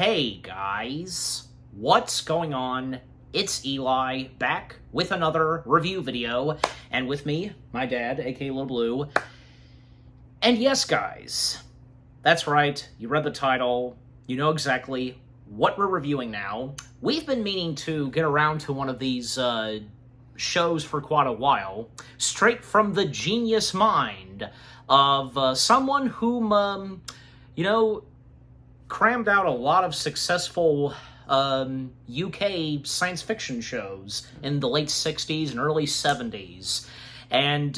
Hey guys, what's going on? It's Eli, back with another review video, and with me, my dad, aka Little Blue. And yes guys, that's right, you read the title, you know exactly what we're reviewing now. We've been meaning to get around to one of these shows for quite a while, straight from the genius mind of someone whom, crammed out a lot of successful UK science fiction shows in the late 60s and early 70s. And,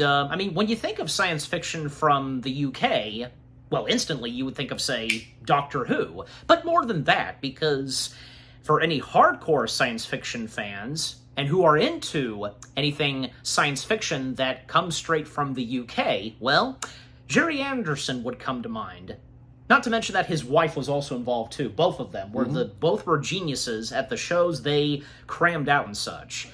when you think of science fiction from the UK, well, instantly you would think of, say, Doctor Who. But more than that, because for any hardcore science fiction fans, and who are into anything science fiction that comes straight from the UK, well, Gerry Anderson would come to mind. Not to mention that his wife was also involved too. Both of them were both were geniuses at the shows they crammed out and such.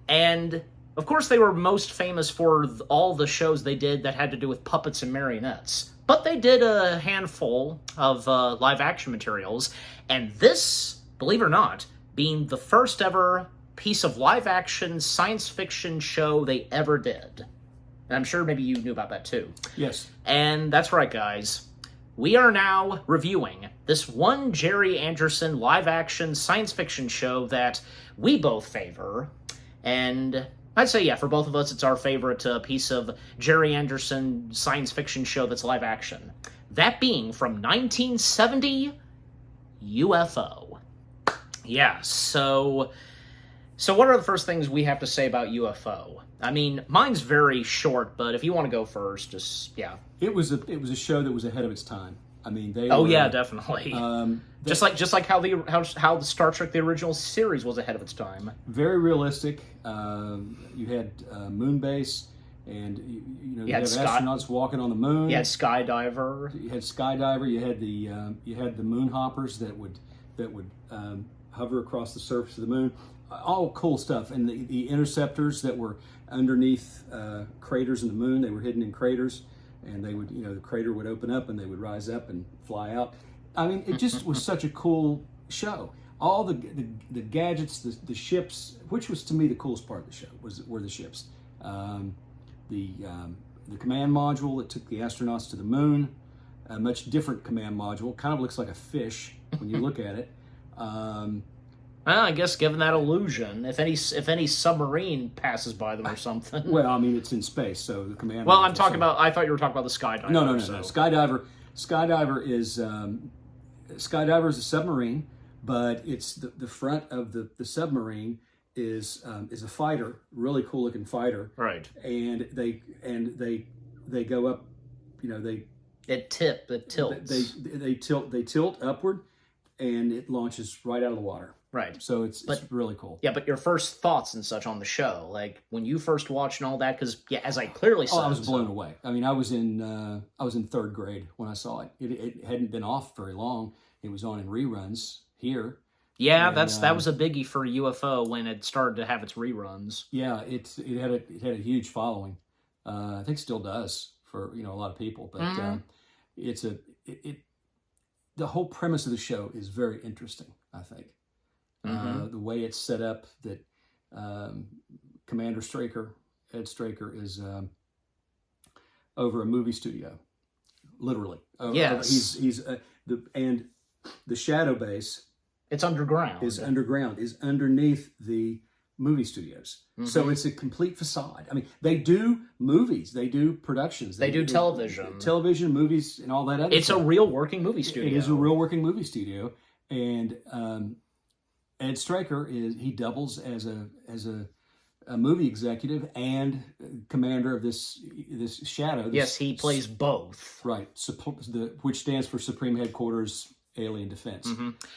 And of course they were most famous for all the shows they did that had to do with puppets and marionettes. But they did a handful of live action materials, and this, believe it or not, being the first ever piece of live action science fiction show they ever did. And I'm sure maybe you knew about that too. Yes. And that's right, guys. We are now reviewing this one Gerry Anderson live-action science fiction show that we both favor. And I'd say, yeah, for both of us, it's our favorite piece of Gerry Anderson science fiction show that's live-action. That being from 1970, UFO. Yeah, so what are the first things we have to say about UFO? I mean, mine's very short, but if you want to go first, just, yeah. It was a show that was ahead of its time. I mean, they Oh were, yeah, definitely. Just like how the Star Trek the original series was ahead of its time. Very realistic. You had moon base, and you had astronauts walking on the moon. You had Skydiver. You had Skydiver. You had the moon hoppers that would hover across the surface of the moon. All cool stuff. And the interceptors that were underneath craters in the moon. They were hidden in craters. And they would, the crater would open up and they would rise up and fly out. I mean, it just was such a cool show. All the gadgets, the ships, which was to me the coolest part of the show, were the ships. The command module that took the astronauts to the moon, a much different command module, kind of looks like a fish when you look at it. Well, I guess given that illusion, if any submarine passes by them or something. Well, I mean, it's in space, so the command. Well, I'm talking about. I thought you were talking about the Skydiver. No. Skydiver is a submarine, but it's the front of the submarine is a fighter, really cool looking fighter. Right. And they go up, It tilts. They tilt upward, and it launches right out of the water. Right. So it's really cool. Yeah, but your first thoughts and such on the show, like when you first watched and all that, because yeah, as I clearly said, I was blown away. I mean, I was in third grade when I saw it. It hadn't been off very long. It was on in reruns here. Yeah, and that was a biggie for UFO when it started to have its reruns. Yeah, it had a huge following. I think still does for a lot of people. But the whole premise of the show is very interesting, I think. The way it's set up, that Commander Ed Straker, is over a movie studio, literally. Yes. And the shadow base. It's underground. Is underneath the movie studios. So it's a complete facade. I mean, they do movies, they do productions, they do television, movies, and all that other It's stuff. a real working movie studio. It is a real working movie studio, and Ed Straker he doubles as a movie executive and commander of this shadow. Yes, he plays both. Right, which stands for Supreme Headquarters Alien Defense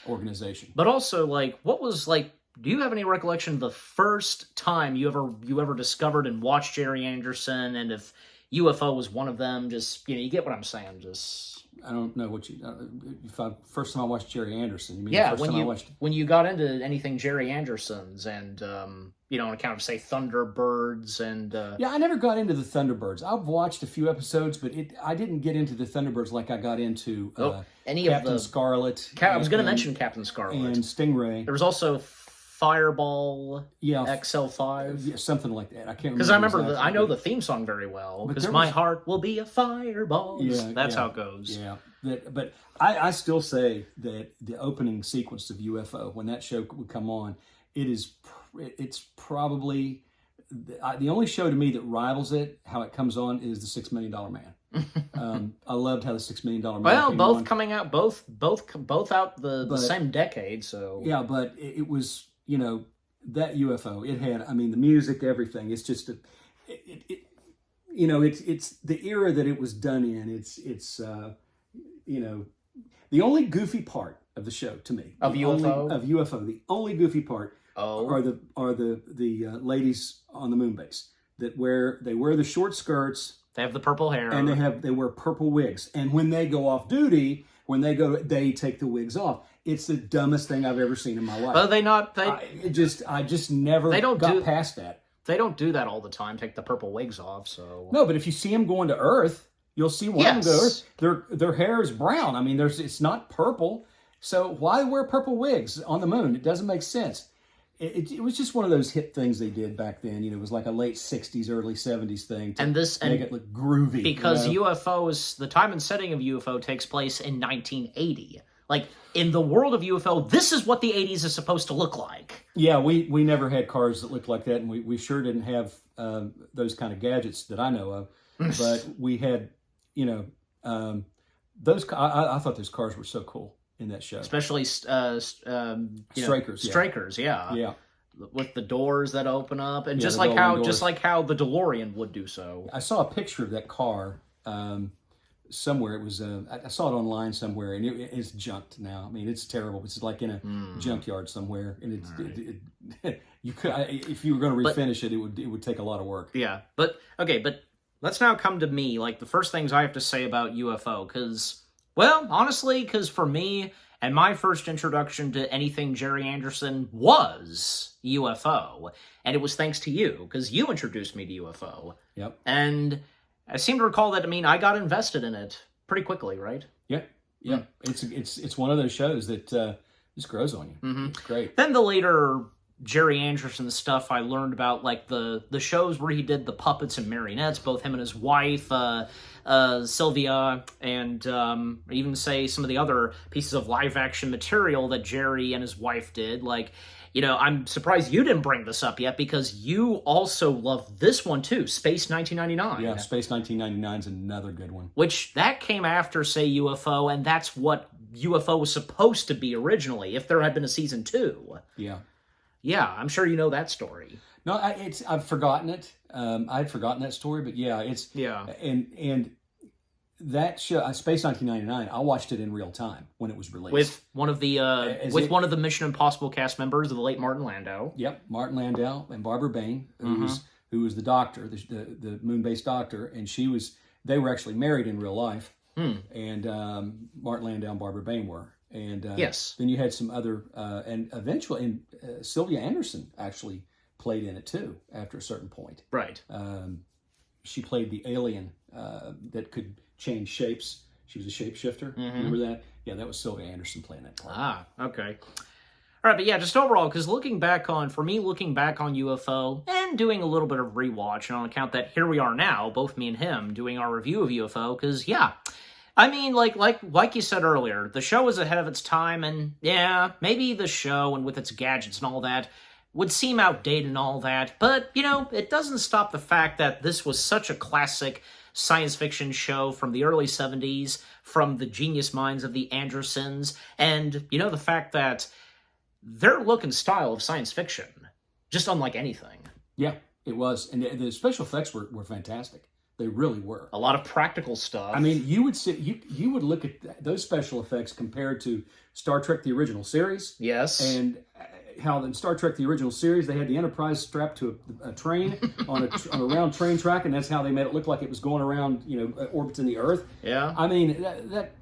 Organization. But also, what was do you have any recollection of the first time you ever discovered and watched Gerry Anderson, and if UFO was one of them. Just, you get what I'm saying. Just I don't know what you. First time I watched Jerry Anderson. You mean yeah, the first time I watched? when you got into anything Jerry Anderson's and on account of say Thunderbirds and Yeah, I never got into the Thunderbirds. I've watched a few episodes, but I didn't get into the Thunderbirds like I got into any Captain of the Scarlet. I was going to mention Captain Scarlet and Stingray. There was also Fireball, Yeah, XL5. yeah, something like that. I can't remember. Because I remember, exactly, I know the theme song very well. Because there my was- heart will be a fireball. Yeah, That's yeah, how it goes. Yeah, but I still say that the opening sequence of UFO, when that show would come on, it's probably the only show to me that rivals it. How it comes on is the $6 Million Man. I loved how the $6 Million Man. Well, came both on. coming out, both out the same decade. So Yeah, but it was, that UFO. It had, I mean, the music, everything. It's just it's the era that it was done in. It's the only goofy part of the show to me Of UFO? of UFO. The only goofy part are the ladies on the moon base that wear the short skirts. They have the purple hair, And they wear purple wigs. And when they go off duty, they take the wigs off. It's the dumbest thing I've ever seen in my life. But I just never got past that. They don't do that all the time. Take the purple wigs off. So No, but if you see them going to Earth, you'll see one of them go to Earth. Their hair is brown. I mean, it's not purple. So why wear purple wigs on the moon? It doesn't make sense. It was just one of those hip things they did back then. It was like a late 60s, early 70s thing to make it look groovy. Because UFO the time and setting of UFO takes place in 1980. Like, in the world of UFO, this is what the 80s is supposed to look like. Yeah, we never had cars that looked like that, and we sure didn't have those kind of gadgets that I know of. But we had, those. I thought those cars were so cool in that show. Especially Strikers. Strikers, yeah. Yeah. With the doors that open up, and Yeah, just the like how rolling doors. the DeLorean would do so. I saw a picture of that car somewhere. It was I saw it online somewhere, and it's junked now. I mean, it's terrible. It's like in a junkyard somewhere, and you could if you were going to refinish it would take a lot of work. Yeah, but let's now come to me. Like the first things I have to say about UFO, because for me. And my first introduction to anything Jerry Anderson was UFO. And it was thanks to you, because you introduced me to UFO. Yep. And I seem to recall that, I got invested in it pretty quickly, right? Yeah. Yeah. It's one of those shows that just grows on you. Mm-hmm. It's great. Then the later Jerry Anderson stuff I learned about, like the shows where he did the puppets and marionettes, both him and his wife, Sylvia, and even say some of the other pieces of live action material that Jerry and his wife did. Like, I'm surprised you didn't bring this up yet, because you also love this one too, Space 1999. Yeah, Space 1999 is another good one. Which that came after, say, UFO, and that's what UFO was supposed to be originally, if there had been a season 2. Yeah. Yeah, I'm sure you know that story. No, I've forgotten it. I'd forgotten that story, but yeah, and that show, Space 1999. I watched it in real time when it was released with one of the one of the Mission Impossible cast members of the late Martin Landau. Yep, Martin Landau and Barbara Bain, who was the doctor, the moon-based doctor, and they were actually married in real life, and Martin Landau and Barbara Bain were. And yes. Then you had some other, and eventually, Sylvia Anderson actually played in it too. After a certain point, right? She played the alien that could change shapes. She was a shapeshifter. Remember that? Yeah, that was Sylvia Anderson playing that part. Ah, okay. All right, but yeah, just overall, because looking back on UFO and doing a little bit of rewatch, and on account that here we are now, both me and him doing our review of UFO, because yeah. Like you said earlier, the show was ahead of its time, and yeah, maybe the show and with its gadgets and all that would seem outdated and all that, but, it doesn't stop the fact that this was such a classic science fiction show from the early 70s, from the genius minds of the Andersons, and, the fact that their look and style of science fiction, just unlike anything. Yeah, it was, and the special effects were fantastic. They really were. A lot of practical stuff. I mean, you would look at those special effects compared to Star Trek, the original series. Yes. And how in Star Trek, the original series, they had the Enterprise strapped to a train on a round train track, and that's how they made it look like it was going around, orbiting the Earth. Yeah. I mean, that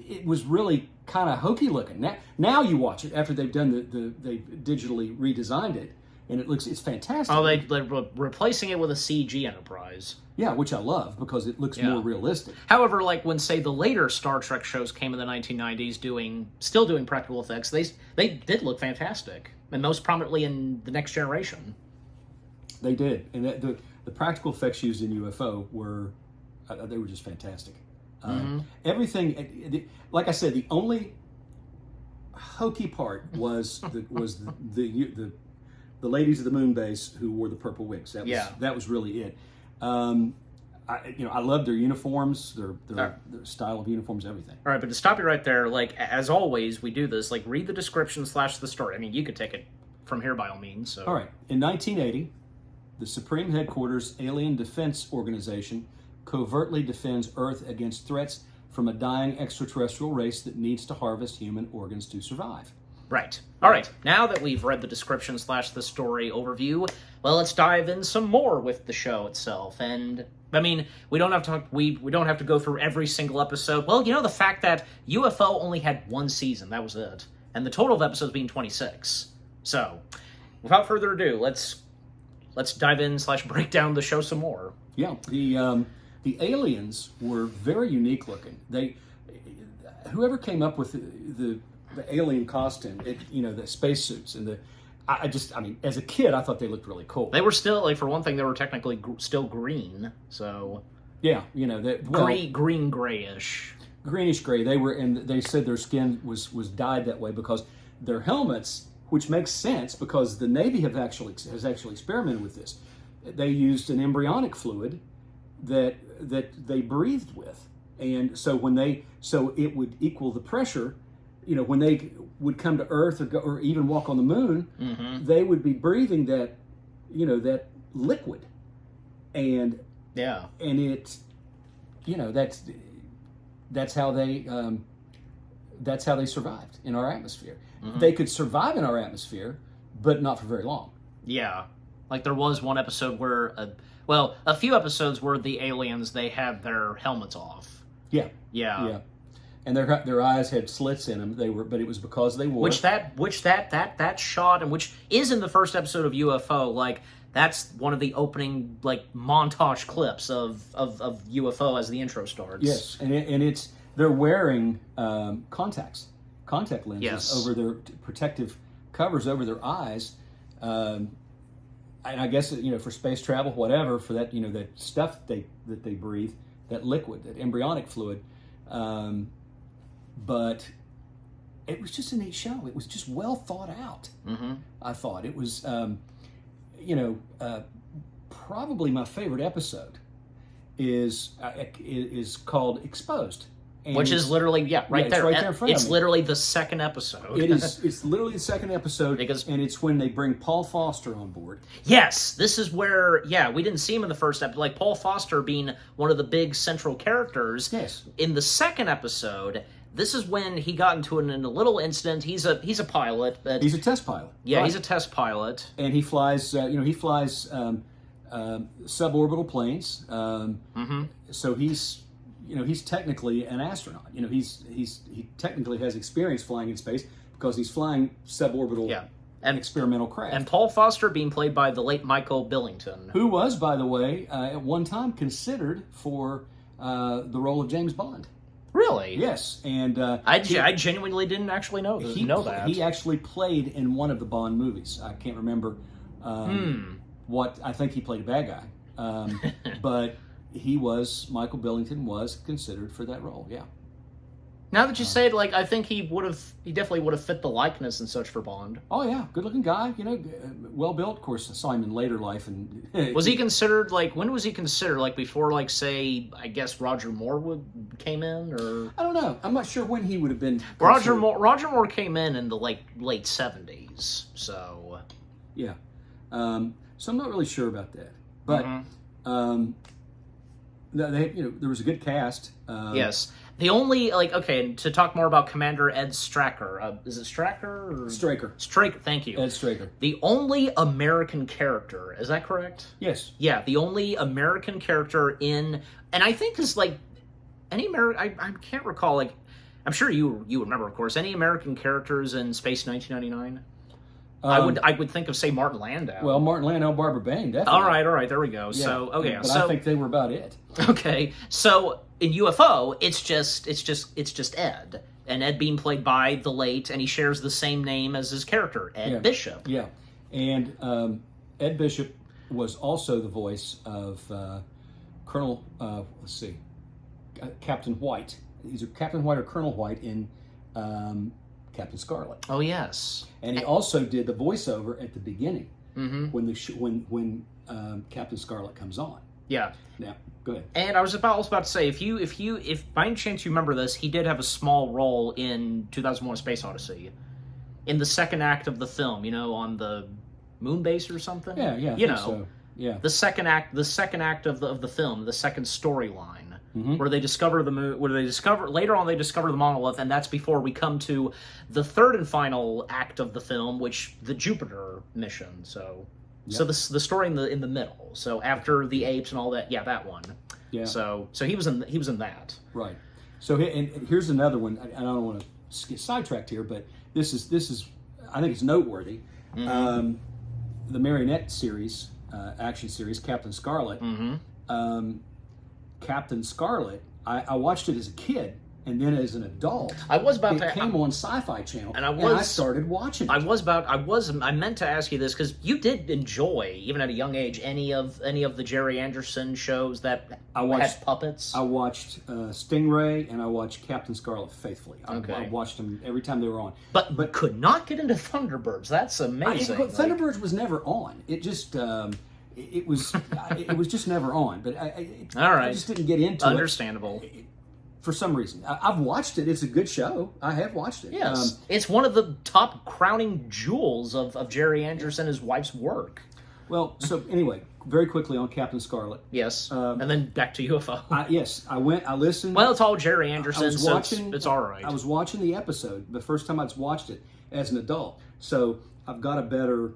it was really kind of hokey looking. Now you watch it after they've done they digitally redesigned it, and it's fantastic. Oh, they're replacing it with a CG Enterprise. Yeah, which I love because it looks more realistic. However, like when, say, the later Star Trek shows came in the 1990s still doing practical effects, they did look fantastic. And most prominently in The Next Generation. They did. And the practical effects used in UFO were just fantastic. Everything, like I said, the only hokey part was the ladies of the moon base who wore the purple wigs. That was really it. I love their uniforms, their style of uniforms, everything. All right, but to stop you right there, like, as always, we do this, like, read the description / the story. I mean, you could take it from here by all means. So. All right. In 1980, the Supreme Headquarters Alien Defense Organization covertly defends Earth against threats from a dying extraterrestrial race that needs to harvest human organs to survive. Right. All right. Now that we've read the description / the story overview, well, let's dive in some more with the show itself. And I mean, we don't have to go through every single episode. Well, the fact that UFO only had one season, that was it, and the total of episodes being 26. So, without further ado, let's dive in / break down the show some more. Yeah. The aliens were very unique looking. Whoever came up with the alien costume, the spacesuits and I mean, as a kid, I thought they looked really cool. They were still, like, for one thing, they were technically still green, so... Yeah, green grayish. Greenish gray. They were, and they said their skin was dyed that way because their helmets, which makes sense because the Navy has actually experimented with this. They used an embryonic fluid that they breathed with, and so it would equal the pressure. When they would come to Earth or even walk on the moon, they would be breathing that liquid, and it, that's how they survived in our atmosphere. They could survive in our atmosphere, but not for very long. Yeah, like there was one episode where, a few episodes where the aliens, they had their helmets off. Yeah. And their eyes had slits in them. But it was because they wore that shot, and which is in the first episode of UFO. Like, that's one of the opening, like, montage clips of UFO as the intro starts. Yes, and they're wearing contact lenses over their protective covers over their eyes, and I guess for space travel, whatever, for that that stuff that they breathe, that liquid, that embryonic fluid. But it was just a neat show. It was just well thought out. I thought it was, probably my favorite episode is called Exposed, which is literally there. It's right there in front of me. It's literally the second episode. It's literally the second episode, and it's when they bring Paul Foster on board. Yes, this is where we didn't see him in the first episode. Like Paul Foster being one of the big central characters. Yes. In the second episode. This is when he got into a little incident. He's a pilot. He's a test pilot. Yeah, right. He's a test pilot, and he flies. Suborbital planes. So he's technically an astronaut. He technically has experience flying in space because he's flying suborbital. And experimental craft. And Paul Foster being played by the late Michael Billington, who was, by the way, at one time considered for the role of James Bond. Really? Yes, and I genuinely didn't actually know that. He actually played in one of the Bond movies. I can't remember what. I think he played a bad guy, but Michael Billington was considered for that role. Yeah. Now that you say it, like, I think he definitely would have fit the likeness and such for Bond. Oh yeah, good-looking guy, well built. Of course, I saw him in later life. And was he considered, like, when was he considered, like, before, like, say, I guess Roger Moore came in, or I don't know. I'm not sure when he would have been. Roger Moore came in the late 70s, so yeah. So I'm not really sure about that, but. there was a good cast. Yes. The only, okay, to talk more about Commander Ed Straker, is it Straker? Or? Straker. Straker, thank you. Ed Straker. The only American character, is that correct? Yes. Yeah, the only American character in, and I think is any American, I can't recall, I'm sure you remember, of course, any American characters in Space 1999? I would think of, say, Martin Landau. Well, Martin Landau, Barbara Bain, definitely. All right, there we go. Yeah. So, okay, but I think they were about it. Okay, so in UFO, it's just Ed, and Ed being played by the late, and he shares the same name as his character, Ed Bishop. Yeah, and Ed Bishop was also the voice of Colonel. Captain White. Either Captain White or Colonel White in Captain Scarlet. Oh yes, and he also did the voiceover at the beginning when when Captain Scarlet comes on. Yeah. Now, go ahead. And I was about to say, if by any chance you remember this, he did have a small role in 2001: A Space Odyssey, in the second act of the film. On the moon base or something. Yeah. I think so. Yeah. The second act of the film, the second storyline. Where they discover the moon, later on they discover the monolith, and that's before we come to the third and final act of the film, the Jupiter mission. So the story in the middle. So after the apes and all that, that one. Yeah. So he was in that. Right. So and here's another one. I don't want to get sidetracked here, but this is I think it's noteworthy. The Marionette series, action series, Captain Scarlet. Captain Scarlet, I watched it as a kid, and then as an adult, it came on Sci-Fi Channel, and I started watching it. I meant to ask you this because you did enjoy, even at a young age, any of the Jerry Anderson shows that had puppets. I watched Stingray, and I watched Captain Scarlet faithfully. I watched them every time they were on, but could not get into Thunderbirds. That's amazing. Thunderbirds was never on. It just. It was just never on, but I just didn't get into Understandable. it. For some reason. I've watched it. It's a good show. I have watched it. Yes. It's one of the top crowning jewels of Jerry Anderson and his wife's work. Well, so anyway, very quickly on Captain Scarlet. Yes. And then back to UFO. I listened. Well, it's all Jerry Anderson, so it's all right. I was watching the episode the first time I'd watched it as an adult. So I've got a better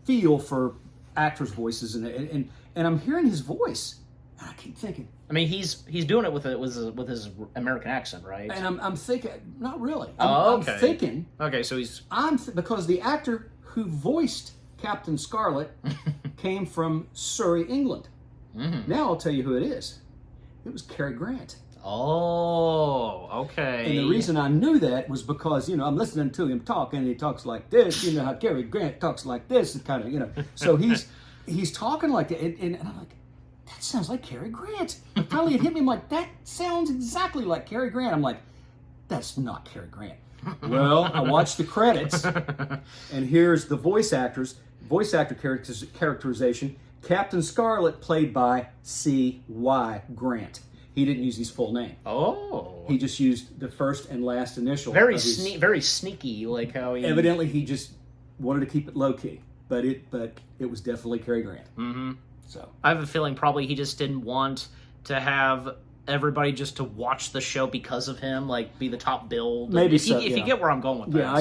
feel for actors' voices, and I'm hearing his voice, and I keep thinking. I mean, he's doing it with his American accent, right? And I'm thinking, not really. Okay. I'm thinking. Okay, so he's. Because the actor who voiced Captain Scarlet came from Surrey, England. Now I'll tell you who it is. It was Cary Grant. Oh, okay. And the reason I knew that was because, I'm listening to him talk, and he talks like this, how Cary Grant talks like this, and kind of, So he's talking like that, and I'm like, that sounds like Cary Grant. And finally it hit me, I'm like, that sounds exactly like Cary Grant. I'm like, that's not Cary Grant. Well, I watched the credits, and here's the voice actor characterization. Captain Scarlet, played by C.Y. Grant. He didn't use his full name. Oh. He just used the first and last initial. Very sneaky, like how he. Evidently, he just wanted to keep it low key, but it was definitely Cary Grant. So I have a feeling probably he just didn't want to have everybody just to watch the show because of him, like be the top billed. Maybe if you get where I'm going with that. Yeah,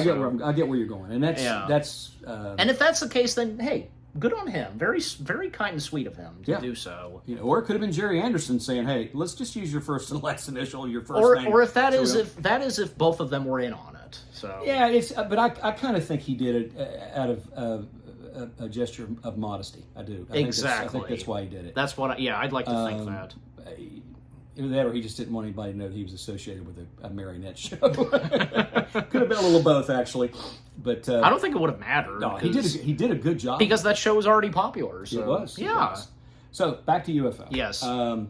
I get where you're going, and that's. And if that's the case, then hey. Good on him. Very, very kind and sweet of him to do so. Or it could have been Jerry Anderson saying, "Hey, let's just use your first and last initial, your first name." Or if if both of them were in on it. So yeah, but I kind of think he did it out of a gesture of modesty. I do. I think that's why he did it. That's what. I'd like to think that. Either that, or he just didn't want anybody to know that he was associated with a marionette show. Could have been a little of both, actually. But I don't think it would have mattered. No, he did a good job because that show was already popular. So. It was. Yeah. It was. So back to UFO. Yes. The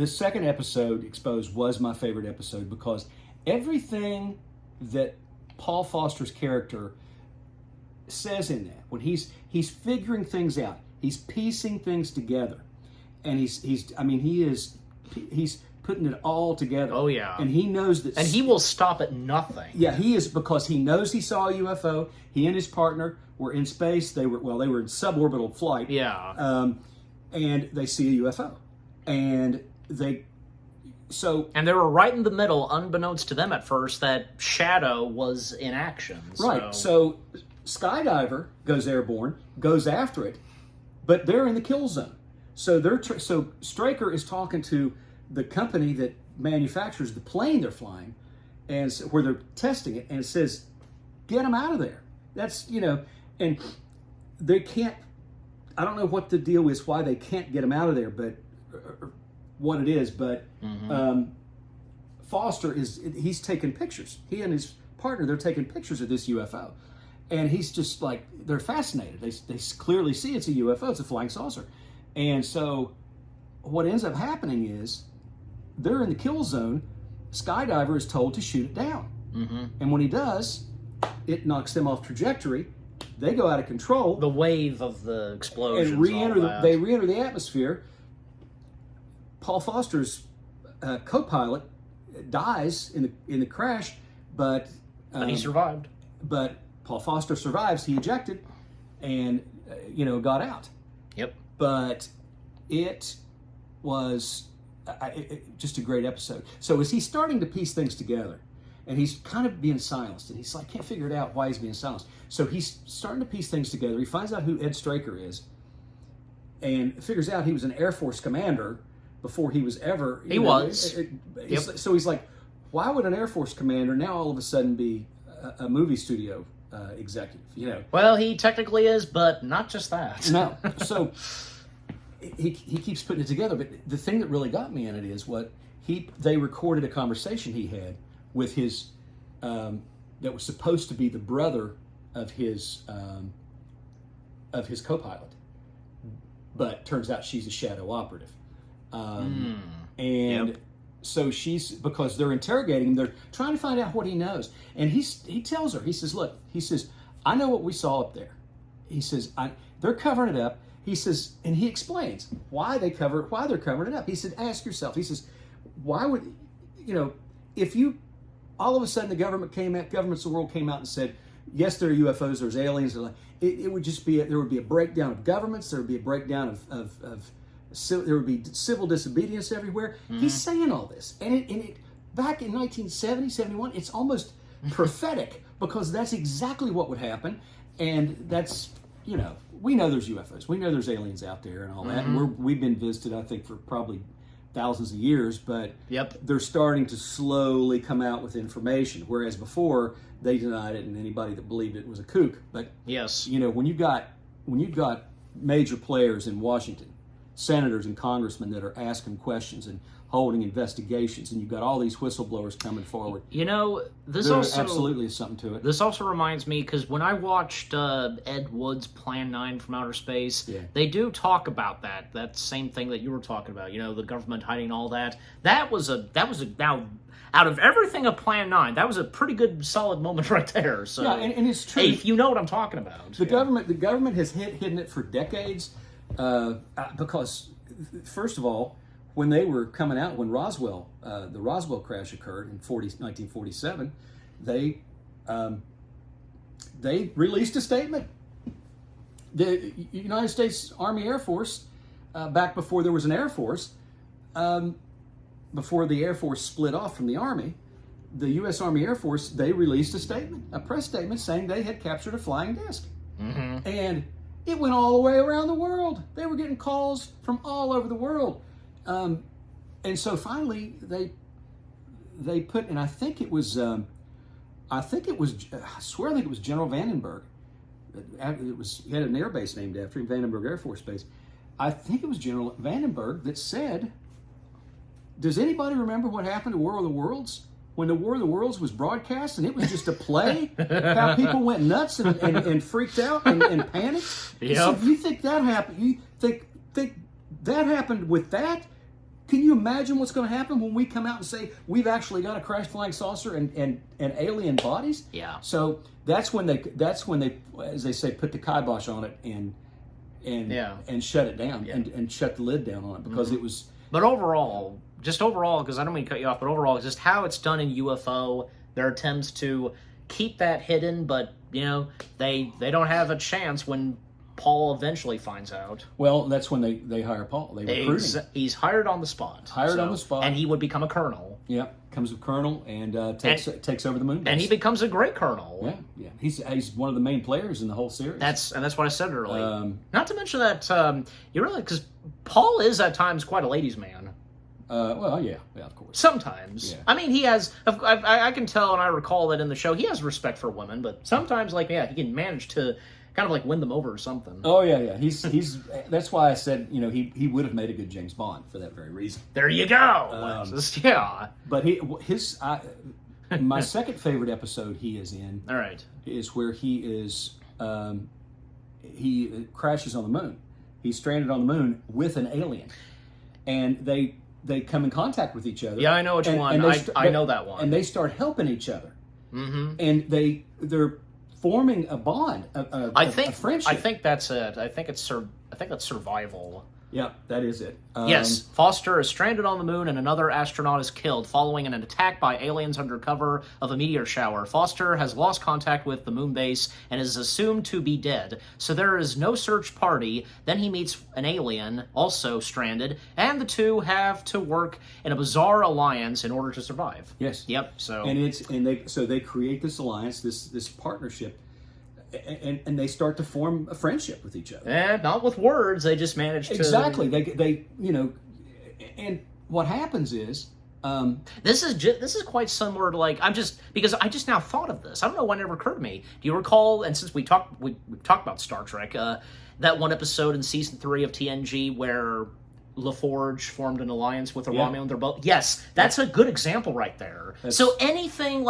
second episode, Exposed, was my favorite episode because everything that Paul Foster's character says in that, when he's figuring things out, he's piecing things together. And he's putting it all together. Oh yeah. And he knows that. And he will stop at nothing. Yeah, he is, because he knows he saw a UFO. He and his partner were in space. They were in suborbital flight. Yeah. and they see a UFO, and they they were right in the middle, unbeknownst to them at first, that Shadow was in action. Right. So Skydiver goes airborne, goes after it, but they're in the kill zone. So so Straker is talking to the company that manufactures the plane they're flying, and where they're testing it, and it says, "Get them out of there." That's and they can't. I don't know what the deal is, why they can't get them out of there, but what it is. But Foster he's taking pictures. He and his partner, they're taking pictures of this UFO, and he's just like, they're fascinated. They clearly see it's a UFO. It's a flying saucer, and so what ends up happening is they're in the kill zone. Skydiver is told to shoot it down, and when he does, it knocks them off trajectory. They go out of control. The wave of the explosions. And they re-enter the atmosphere. Paul Foster's co-pilot dies in the crash, but he survived. But Paul Foster survives. He ejected, and got out. Yep. But it was just a great episode. So as he's starting to piece things together, and he's kind of being silenced, and he's like, can't figure it out why he's being silenced. So he's starting to piece things together. He finds out who Ed Straker is, and figures out he was an Air Force commander before he was ever. He was. Yep. So he's like, why would an Air Force commander now all of a sudden be a movie studio executive? Well, he technically is, but not just that. No. So he keeps putting it together. But the thing that really got me in it is they recorded a conversation he had with his that was supposed to be the brother of his co-pilot, but turns out she's a shadow operative, and so because they're interrogating him, they're trying to find out what he knows, and he tells her, he says, look, I know what we saw up there. He says, they're covering it up. He says, and he explains why they're covering it up. He said, ask yourself. He says, why would if you all of a sudden the governments of the world came out and said, yes, there are UFOs, there's aliens. It would just be there would be a breakdown of governments. There would be a breakdown there would be civil disobedience everywhere. He's saying all this, and it back in 1970, 71, it's almost prophetic, because that's exactly what would happen, and that's we know there's UFOs, we know there's aliens out there, and all that. And we've been visited, I think, for probably thousands of years, but they're starting to slowly come out with information, whereas before they denied it, and anybody that believed it was a kook. But yes, when you've got major players in Washington, senators and congressmen that are asking questions and holding investigations, and you've got all these whistleblowers coming forward, this also absolutely is something to it. This also reminds me, because when I watched Ed Wood's Plan 9 from Outer Space, they do talk about that same thing that you were talking about, the government hiding all that. That was now, out of everything of Plan 9, that was a pretty good, solid moment right there. So, yeah, and it's true. Hey, if you know what I'm talking about. The government has hidden it for decades, because, first of all, when they were coming out, when the Roswell crash occurred in 1947, they released a statement. The United States Army Air Force, back before there was an Air Force, before the Air Force split off from the Army, the U.S. Army Air Force, they released a press statement saying they had captured a flying disc. And it went all the way around the world. They were getting calls from all over the world. And so finally they put, and I think it was General Vandenberg. He had an air base named after him, Vandenberg Air Force Base. I think it was General Vandenberg that said, does anybody remember what happened to War of the Worlds? When the War of the Worlds was broadcast and it was just a play? How people went nuts and freaked out and panicked? Yep. So if you think that happened, you think that happened with that? Can you imagine what's going to happen when we come out and say we've actually got a crashed flying saucer and alien bodies? Yeah. So that's when they, as they say, put the kibosh on it and shut it down and shut the lid down on it, because it was. But overall, because I don't mean to cut you off, but overall, just how it's done in UFO, their attempts to keep that hidden, but they don't have a chance when Paul eventually finds out. Well, that's when they hire Paul. They recruit him. He's hired on the spot. Hired on the spot. And he would become a colonel. Yeah, comes a colonel and takes over the moon base. And he becomes a great colonel. Yeah. He's one of the main players in the whole series. That's what I said earlier. Not to mention that you realize, because Paul is at times quite a ladies' man. Well, yeah, of course. Sometimes. Yeah. I mean, he has. I can tell, and I recall that in the show, he has respect for women. But sometimes, he can manage to kind of win them over or something. Oh yeah. He's. That's why I said he would have made a good James Bond for that very reason. There you go. Yeah. But my second favorite episode he is in. All right. Is where he is. He crashes on the moon. He's stranded on the moon with an alien, and they come in contact with each other. Yeah, I know which one. I know that one. And they start helping each other. Mm-hmm. And they're forming a bond, a friendship. I think that's it. I think that's survival. Yeah, that is it. Yes, Foster is stranded on the moon and another astronaut is killed following an attack by aliens under cover of a meteor shower. Foster has lost contact with the moon base and is assumed to be dead, so there is no search party. Then he meets an alien, also stranded, and the two have to work in a bizarre alliance in order to survive. Yes. Yep. So they create this alliance, this partnership. And they start to form a friendship with each other. And not with words, they just manage to... Exactly. They and what happens is... This is quite similar to because I just now thought of this. I don't know when it occurred to me. Do you recall, and since we talked about Star Trek, that one episode in season 3 of TNG where LaForge formed an alliance with a Romulan? They're both... Yes, that's a good example right there. So anything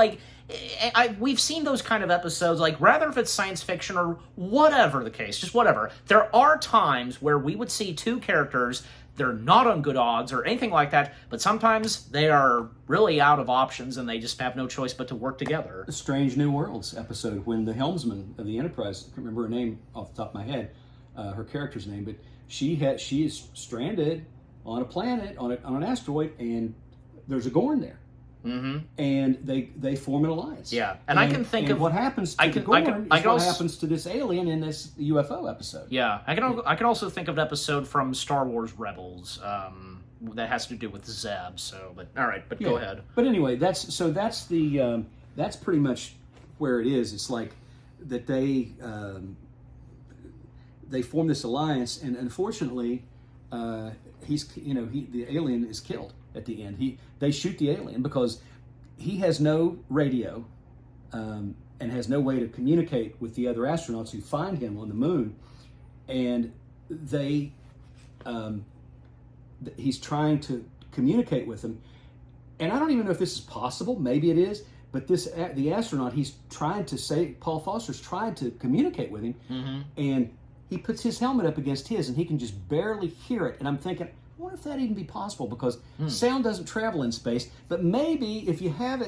we've seen those kind of episodes, rather if it's science fiction or whatever the case, just whatever, there are times where we would see two characters, they're not on good odds or anything like that, but sometimes they are really out of options and they just have no choice but to work together. The Strange New Worlds episode, when the helmsman of the Enterprise, I can't remember her name off the top of my head, her character's name, but she is stranded on a planet, on an asteroid, and there's a Gorn there. Mm-hmm. And they form an alliance. Yeah, and I can think of what happens to the Gorn is what happens to this alien in this UFO episode. Yeah, I can also think of an episode from Star Wars Rebels that has to do with Zeb. So, but all right, but go ahead. But anyway, that's pretty much where it is. It's like that they form this alliance, and unfortunately, the alien is killed at the end. They shoot the alien because he has no radio and has no way to communicate with the other astronauts who find him on the moon, and he's trying to communicate with them. And I don't even know if this is possible. Maybe it is. But the astronaut, Paul Foster's trying to communicate with him, and he puts his helmet up against his, and he can just barely hear it. And I'm thinking, I wonder if that even be possible, because sound doesn't travel in space. But maybe if you have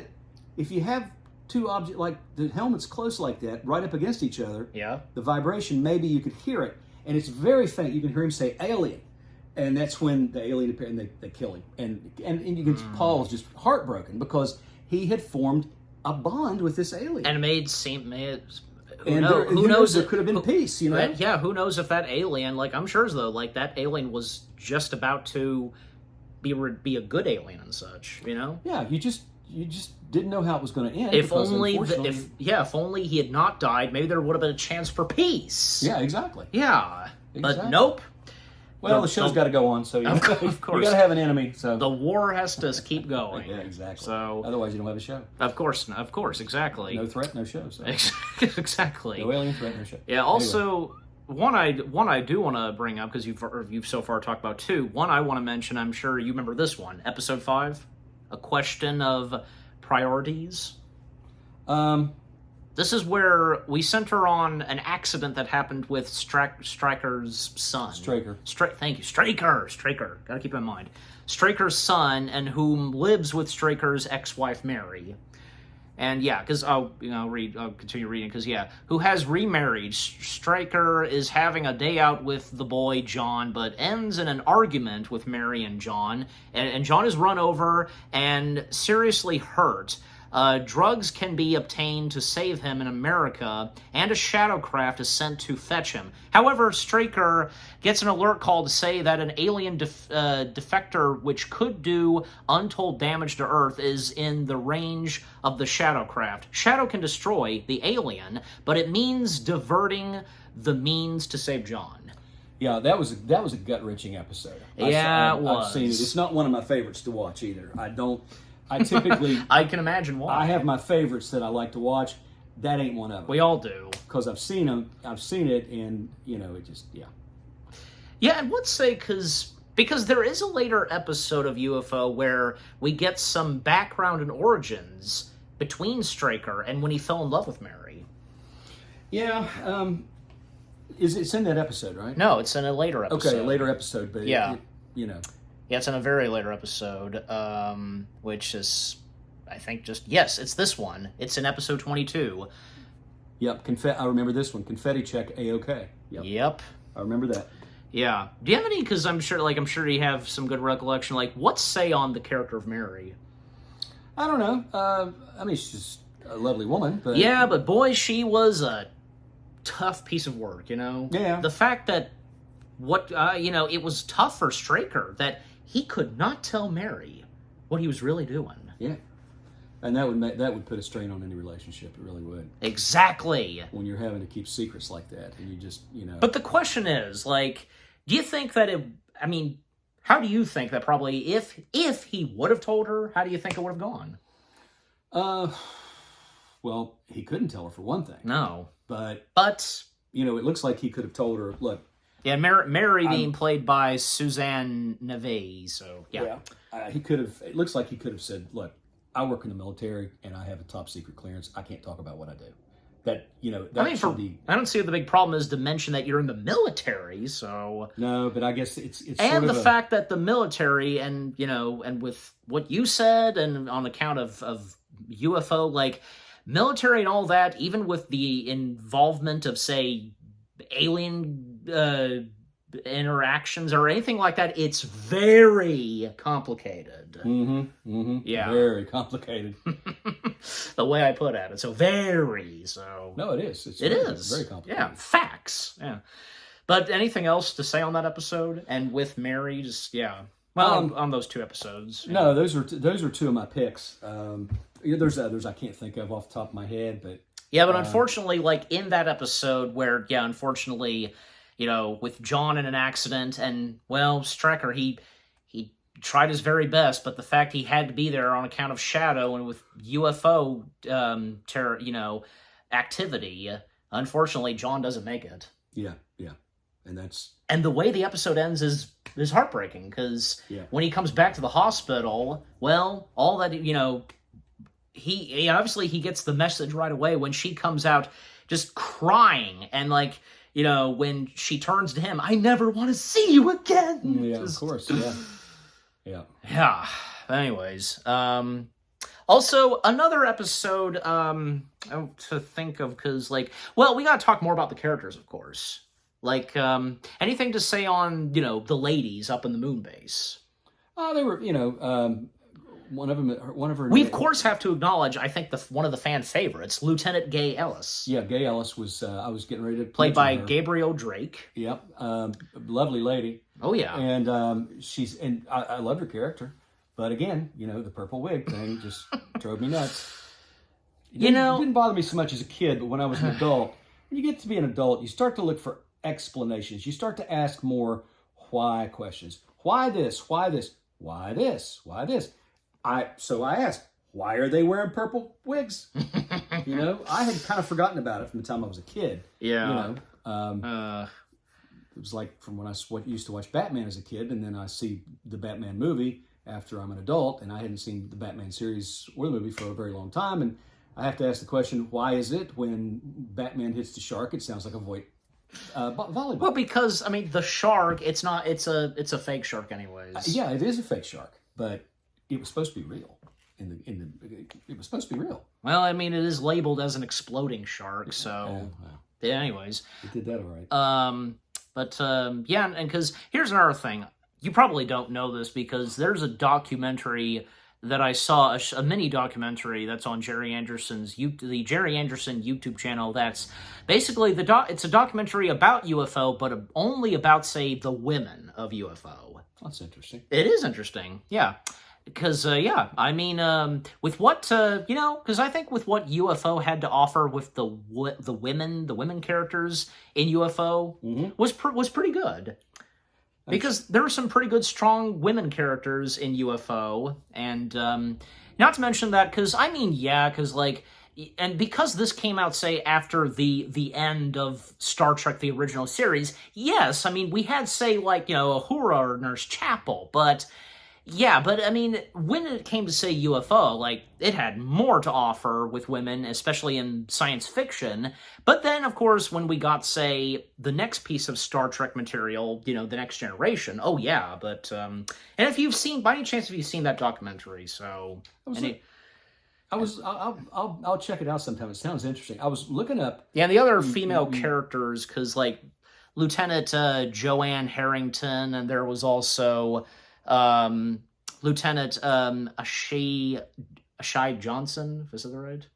two objects, like the helmet's close like that, right up against each other, the vibration, maybe you could hear it, and it's very faint. You can hear him say "alien," and that's when the alien appears, and they kill him. And you can Paul's just heartbroken because he had formed a bond with this alien, and who knows? knows? There could have been peace, Yeah, who knows if that alien, I'm sure as though, that alien was just about to be a good alien and such, Yeah, you just didn't know how it was going to end. If only he had not died, maybe there would have been a chance for peace. Yeah, exactly. Yeah, but nope. Well, the show's got to go on, so of course you got to have an enemy. So the war has to keep going. Yeah, exactly. So otherwise, you don't have a show. Of course, exactly. No threat, no show. So. Exactly. No alien threat, no show. Yeah. Also, one I do want to bring up, because you've so far talked about two. One I want to mention. I'm sure you remember this one, episode 5, A Question of Priorities. This is where we center on an accident that happened with Stryker's son. Thank you. Straker. Gotta keep in mind. Straker's son, and whom lives with Straker's ex-wife, Mary. And because I'll continue reading, because who has remarried. Stryker is having a day out with the boy, John, but ends in an argument with Mary and John. And John is run over and seriously hurt. drugs can be obtained to save him in America, and a shadowcraft is sent to fetch him. However, Straker gets an alert call to say that an alien defector which could do untold damage to Earth is in the range of the shadowcraft. Shadow can destroy the alien, but it means diverting the means to save John. Yeah, that was a gut-wrenching episode. Yeah, it was. I've seen it. It's not one of my favorites to watch either. I typically... I can imagine why. I have my favorites that I like to watch. That ain't one of them. We all do. Because I've seen them. I've seen it, and, it just, yeah. Yeah, and let's say, because there is a later episode of UFO where we get some background and origins between Straker and when he fell in love with Mary. Yeah, it's in that episode, right? No, it's in a later episode. Okay, a later episode, but yeah. Yeah, it's in a very later episode, which is, I think, yes, it's this one. It's in episode 22. Yep, I remember this one. Confetti check, A-OK. Yep. I remember that. Yeah. Do you have any, because I'm sure you have some good recollection, what's say on the character of Mary? I don't know. I mean, she's just a lovely woman, but... Yeah, but boy, she was a tough piece of work, Yeah. The fact that it was tough for Straker that he could not tell Mary what he was really doing. Yeah. And that would put a strain on any relationship. It really would. Exactly. When you're having to keep secrets like that, and you just, But the question is, do you think that how do you think that probably if he would have told her, how do you think it would have gone? Well, he couldn't tell her for one thing. No. But it looks like he could have told her, look. Yeah, Mary being played by Suzanne Neve, so yeah. He could have. It looks like he could have said, look, I work in the military and I have a top secret clearance. I can't talk about what I do. That should be. I don't see what the big problem is to mention that you're in the military. So no, but I guess it's and the fact that the military and and with what you said and on account of UFO, military and all that, even with the involvement of say alien interactions or anything like that, it's very complicated. Yeah, very complicated. The way I put it. So very so. No, it is. It is very complicated. Yeah, facts. Yeah. But anything else to say on that episode? And with Mary, just well, on those two episodes. No, those are two of my picks. There's others I can't think of off the top of my head, but yeah, but unfortunately, in that episode where unfortunately, with John in an accident, and well, Straker, he tried his very best, but the fact he had to be there on account of Shadow and with UFO activity, unfortunately, John doesn't make it. Yeah, and the way the episode ends is heartbreaking because when he comes back to the hospital, well, all that he obviously he gets the message right away when she comes out just crying and when she turns to him, I never want to see you again. Yeah, of course. Yeah. Anyways, also another episode to think of because we got to talk more about the characters, of course. Anything to say on the ladies up in the moon base? They were one of her. We of course have to acknowledge. I think one of the fan favorites, Lieutenant Gay Ellis. Yeah, Gay Ellis was. I was getting ready to played by her. Gabrielle Drake. Yep, lovely lady. Oh yeah, and I loved her character, but again, the purple wig thing just drove me nuts. It didn't bother me so much as a kid, but when I was an adult, when you get to be an adult, you start to look for explanations. You start to ask more why questions. Why this? Why this? Why this? Why this? So I asked, why are they wearing purple wigs? I had kind of forgotten about it from the time I was a kid. Yeah. It was like from when I used to watch Batman as a kid, and then I see the Batman movie after I'm an adult, and I hadn't seen the Batman series or the movie for a very long time, and I have to ask the question, why is it when Batman hits the shark, it sounds like a volleyball? Well, because the shark, it's a fake shark anyways. Yeah, it is a fake shark, but it was supposed to be real. It was supposed to be real. Well, it is labeled as an exploding shark, so yeah. Anyways, it did that all right. And because here's another thing, you probably don't know this because there's a documentary that I saw a mini documentary that's on Jerry Anderson's the Jerry Anderson YouTube channel. That's basically it's a documentary about UFO, but only about, say, the women of UFO. That's interesting. It is interesting, yeah. Because, I mean, with what, because I think with what UFO had to offer with the women characters in UFO was pretty good. Because there were some pretty good, strong women characters in UFO, and not to mention that, because because this came out, say, after the end of Star Trek, the original series, yes, I mean, we had, say, like, Uhura or Nurse Chapel, but... Yeah, but I mean, when it came to, say, UFO, like, it had more to offer with women, especially in science fiction. But then, of course, when we got, say, the next piece of Star Trek material, The Next Generation, oh yeah, but, and if you've seen, by any chance, have you seen that documentary, so... I'll check it out sometime. It sounds interesting. I was looking up... Yeah, and the other female characters, because, like, Lieutenant Joanne Harrington, and there was also... Lieutenant Ashai Johnson, is that right?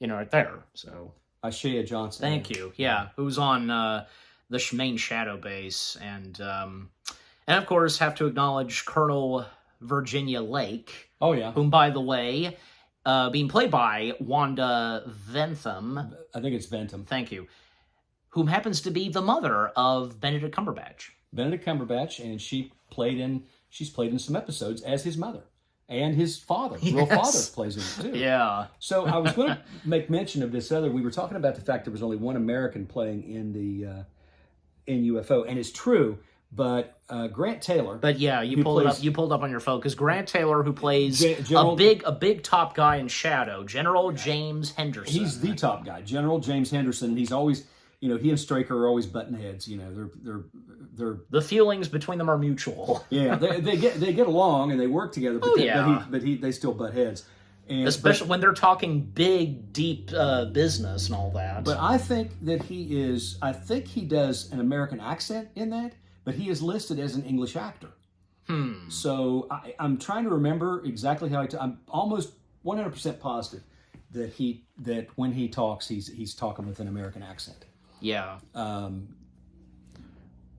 Right there. So Ashai Johnson. Thank you. Yeah, who's on the main Shadow base, and of course have to acknowledge Colonel Virginia Lake. Oh yeah. Whom, by the way, being played by Wanda Ventham. I think it's Ventham. Thank you. Whom happens to be the mother of Benedict Cumberbatch. And she's played in some episodes as his mother, and his father, real father, plays in it too. Yeah. So I was going to make mention of this other. We were talking about the fact there was only one American playing in UFO, and it's true. But Grant Taylor. But yeah, you pulled it up on your phone, because Grant Taylor, who plays a big top guy in Shadow, General James Henderson. He's the top guy, General James Henderson, and he's always. He and Straker are always button heads. They're the feelings between them are mutual. Yeah, they get along and they work together. But they still butt heads, especially when they're talking big, deep business and all that. But I think that he does an American accent in that, but he is listed as an English actor. So I'm trying to remember exactly how I'm almost 100% positive that when he talks, he's talking with an American accent. Yeah.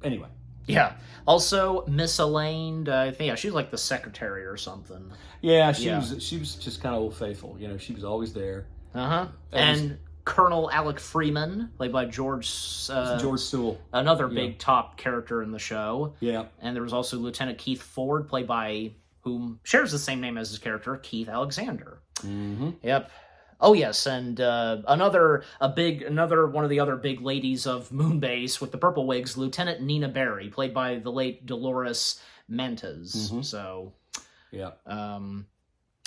Anyway. Yeah. Also, Miss Elaine, I think she's like the secretary or something. Yeah, she was just kind of old faithful. She was always there. And Colonel Alec Freeman, played by George Sewell, another big top character in the show. Yeah. And there was also Lieutenant Keith Ford, played by whom shares the same name as his character, Keith Alexander. Mm-hmm. Yep. Oh yes, and another one of the other big ladies of Moonbase with the purple wigs, Lieutenant Nina Barry, played by the late Dolores Mantes. Mm-hmm. So, yeah.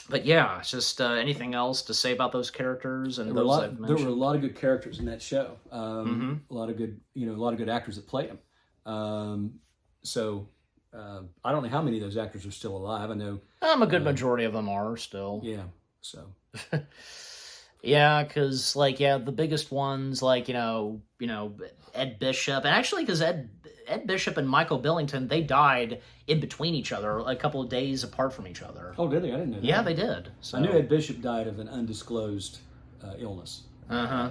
But yeah, it's just anything else to say about those characters and there I've mentioned? There were a lot of good characters in that show. A lot of good actors that played them. I don't know how many of those actors are still alive. I know a good majority of them are still. Yeah. So. Yeah, because the biggest ones Ed Bishop, and actually because Ed Bishop and Michael Billington, they died in between each other, a couple of days apart from each other. Oh, did they? I didn't know that. Yeah, they did. So. I knew Ed Bishop died of an undisclosed illness. I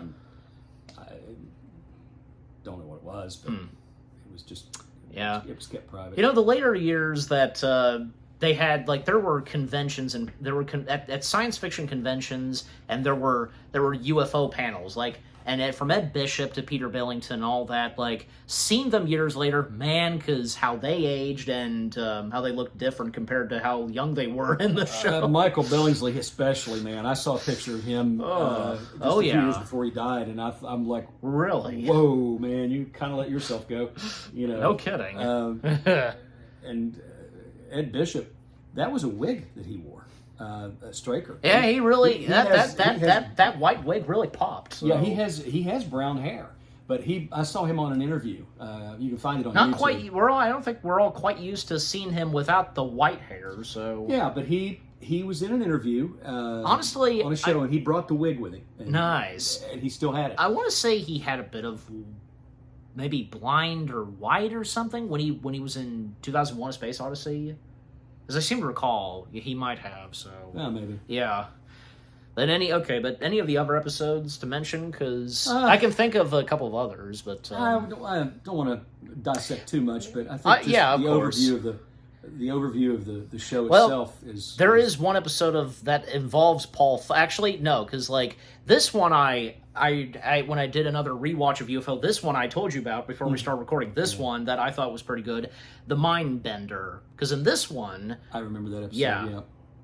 don't know what it was, but it was just it was kept private. The later years that. They had there were conventions and there were at science fiction conventions, and there were UFO panels from Ed Bishop to Peter Billington and all that. Seeing them years later, man, because how they aged and how they looked different compared to how young they were in the show. Michael Billingsley, especially, man. I saw a picture of him just a few years before he died, and I'm like, really? Whoa, man! You kind of let yourself go, No kidding. And Ed Bishop, that was a wig that he wore, Straker. Yeah, he really that white wig really popped. So. Yeah, he has brown hair, but I saw him on an interview. You can find it on Not YouTube. quite. I don't think we're all quite used to seeing him without the white hair. So yeah, but he was in an interview. Honestly, on a show, and he brought the wig with him. Nice, and he still had it. I want to say he had a bit of maybe blind or white or something when he was in 2001: A Space Odyssey. Because I seem to recall he might have, so... Yeah, maybe. Yeah. But any of the other episodes to mention? Because I can think of a couple of others, but... I don't want to dissect too much, but I think the overview of the show itself is... There is one episode that involves Paul... Actually, no, because, like, this one I when I did another rewatch of UFO, this one I told you about before we started recording. This one that I thought was pretty good, the Mind Bender. Because in this one... I remember that episode, yeah.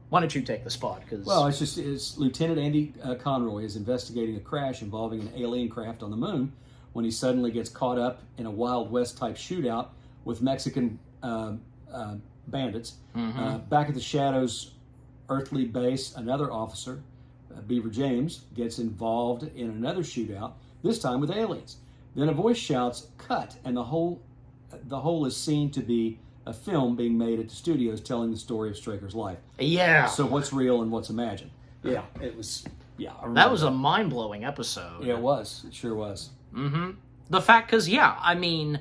Why don't you take the spot? Well, it's Lieutenant Andy Conroy is investigating a crash involving an alien craft on the moon when he suddenly gets caught up in a Wild West type shootout with Mexican bandits. Back at the Shadow's earthly base, another officer, Beaver James, gets involved in another shootout, this time with aliens. Then a voice shouts, "Cut!" and the whole is seen to be a film being made at the studios telling the story of Straker's life. Yeah. So what's real and what's imagined? Yeah, it was. Yeah, that was a mind-blowing episode. Yeah, it was. It sure was. The fact, because I mean,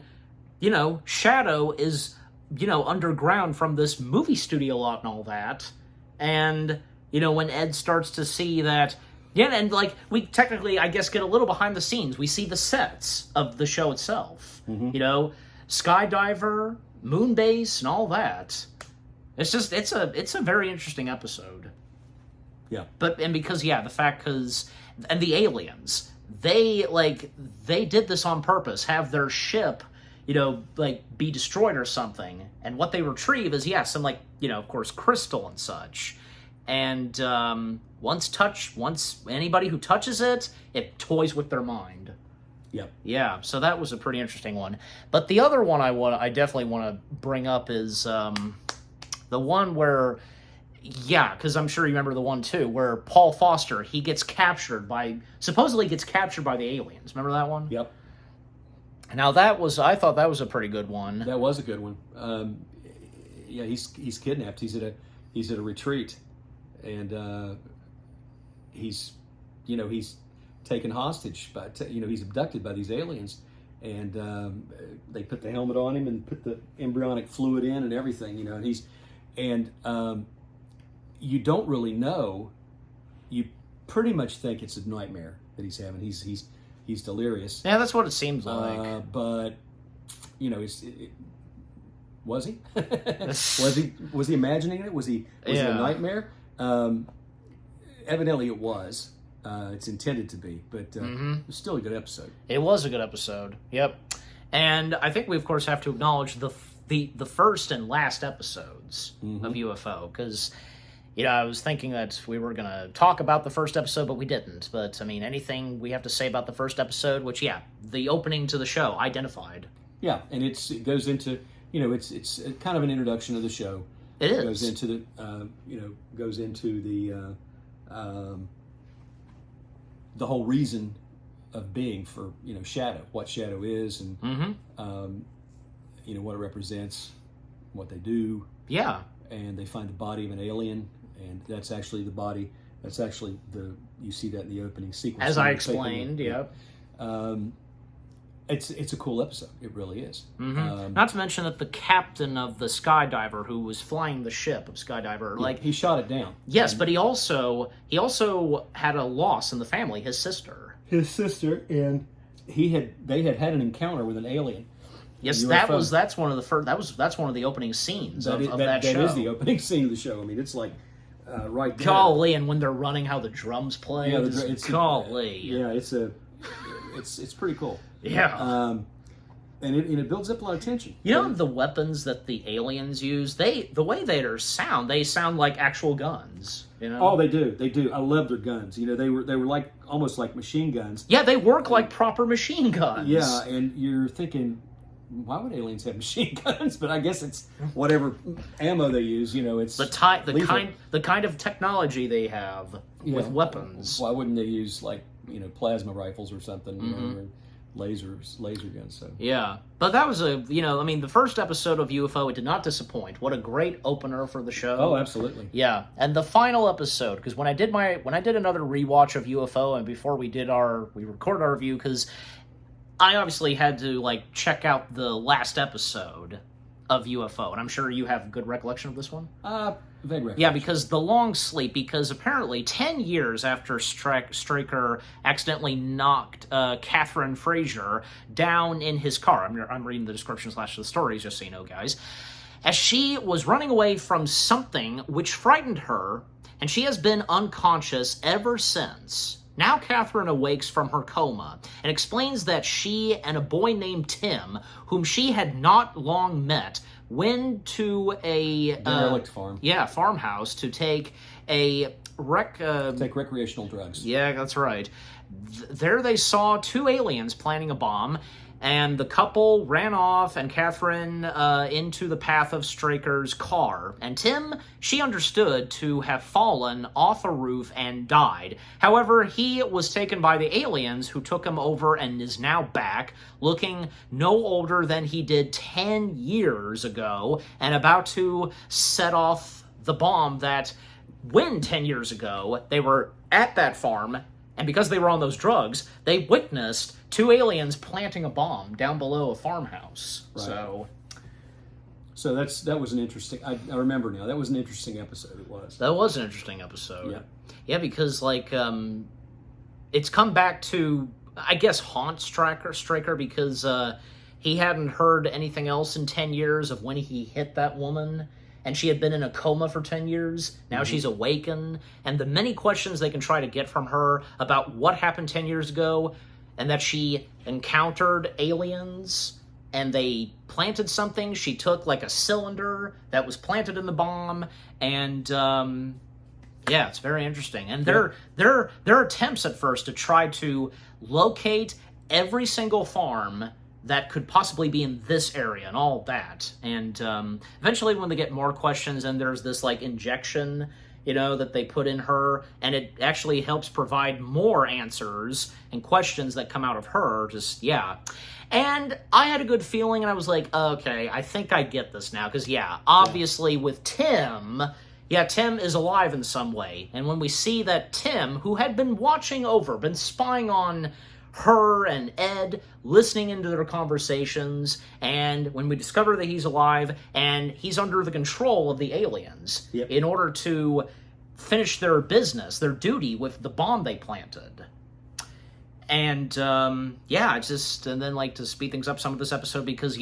Shadow is underground from this movie studio lot and all that, and when Ed starts to see that. Yeah, and like we technically, I guess, get a little behind the scenes. We see the sets of the show itself. Skydiver, Moonbase, and all that. It's just it's a very interesting episode. Yeah. And because the fact and the aliens, they did this on purpose, have their ship, be destroyed or something, and what they retrieve is some of course crystal and such. And once anybody who touches it, it toys with their mind. Yep. Yeah, so that was a pretty interesting one. But the other one I definitely want to bring up is the one where, because I'm sure you remember the one too, where Paul Foster, he supposedly gets captured by the aliens. Remember that one? Yep. Now I thought that was a pretty good one. That was a good one. He's kidnapped. He's at a retreat, and he's taken hostage by he's abducted by these aliens, and they put the helmet on him and put the embryonic fluid in and everything, and you don't really know. You pretty much think it's a nightmare that he's having. He's delirious. Yeah, that's what it seems like. But was he? was he imagining it? Was it a nightmare? Evidently, it was. It's intended to be, but it was still a good episode. It was a good episode. Yep. And I think we, of course, have to acknowledge the first and last episodes of UFO, because I was thinking that we were going to talk about the first episode, but we didn't. But I mean, anything we have to say about the first episode, which the opening to the show, Identified. Yeah, and it goes into it's kind of an introduction of the show. It is. Goes into the whole reason of being for Shadow, what Shadow is, and what it represents, what they do. Yeah. And they find the body of an alien, and that's actually the body. That's actually you see that in the opening sequence. As I explained, yep. It's a cool episode. It really is. Not to mention that the captain of the Skydiver, who was flying the ship of Skydiver, he shot it down. Yes, but he also had a loss in the family. His sister, and they had an encounter with an alien. Yes, that's one of the first. That's one of the opening scenes of that show. That is the opening scene of the show. I mean, it's like right there. Golly, and when they're running, how the drums play. Yeah, golly. Yeah, it's pretty cool. Yeah. And it builds up a lot of tension. The weapons that the aliens use, the way they sound like actual guns. Oh, they do. I love their guns. They were like almost like machine guns. Yeah, they work like proper machine guns. Yeah, and you're thinking, why would aliens have machine guns? But I guess it's whatever ammo they use. It's the kind of technology they have with weapons. Why wouldn't they use plasma rifles or something? Or laser guns. So yeah, but that was the first episode of UFO, it did not disappoint. What a great opener for the show. Oh, absolutely. Yeah, and the final episode, because when I did another rewatch of UFO, and before we recorded our review, because I obviously had to check out the last episode, of UFO, and I'm sure you have a good recollection of this one. Vague recollection. Yeah, because the long sleep, because apparently 10 years after Straker accidentally knocked Catherine Frazier down in his car, I'm reading the description / the stories, just so you know, guys, as she was running away from something which frightened her, and she has been unconscious ever since. Now Catherine awakes from her coma and explains that she and a boy named Tim, whom she had not long met, went to a derelict farm. Yeah, farmhouse to take a take recreational drugs. Yeah, that's right. There they saw 2 aliens planning a bomb, and the couple ran off, and Catherine into the path of Straker's car. And Tim, she understood to have fallen off a roof and died. However, he was taken by the aliens, who took him over and is now back, looking no older than he did 10 years ago, and about to set off the bomb that, when 10 years ago, they were at that farm, and because they were on those drugs, they witnessed 2 aliens planting a bomb down below a farmhouse. Right. So that was an interesting. I remember now. That was an interesting episode. It was. That was an interesting episode. Yeah. Yeah, because it's come back to, I guess, haunt Straker because he hadn't heard anything else in 10 years of when he hit that woman. And she had been in a coma for 10 years. Now she's awakened. And the many questions they can try to get from her about what happened 10 years ago, and that she encountered aliens, and they planted something. She took like a cylinder that was planted in the bomb, and yeah, it's very interesting. And their attempts at first to try to locate every single farm that could possibly be in this area and all that. And eventually when they get more questions, and there's this like injection, that they put in her, and it actually helps provide more answers and questions that come out of her, yeah. And I had a good feeling, and I was like, okay, I think I get this now, because obviously with Tim, Tim is alive in some way. And when we see that Tim, who had been been spying on her and Ed, listening into their conversations, and when we discover that he's alive and he's under the control of the aliens in order to finish their business, their duty with the bomb they planted. And and then like to speed things up some of this episode, because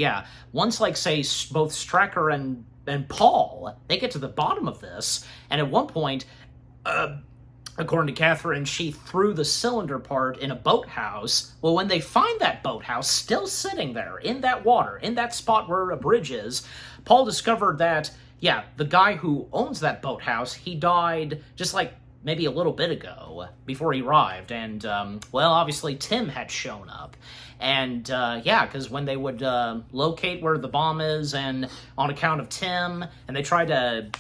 once like say both Straker and Paul, they get to the bottom of this, and at one point according to Catherine, she threw the cylinder part in a boathouse. Well, when they find that boathouse still sitting there in that water, in that spot where a bridge is, Paul discovered that, the guy who owns that boathouse, he died just like maybe a little bit ago before he arrived. And, obviously Tim had shown up. And, because when they would locate where the bomb is, and on account of Tim, and they tried to,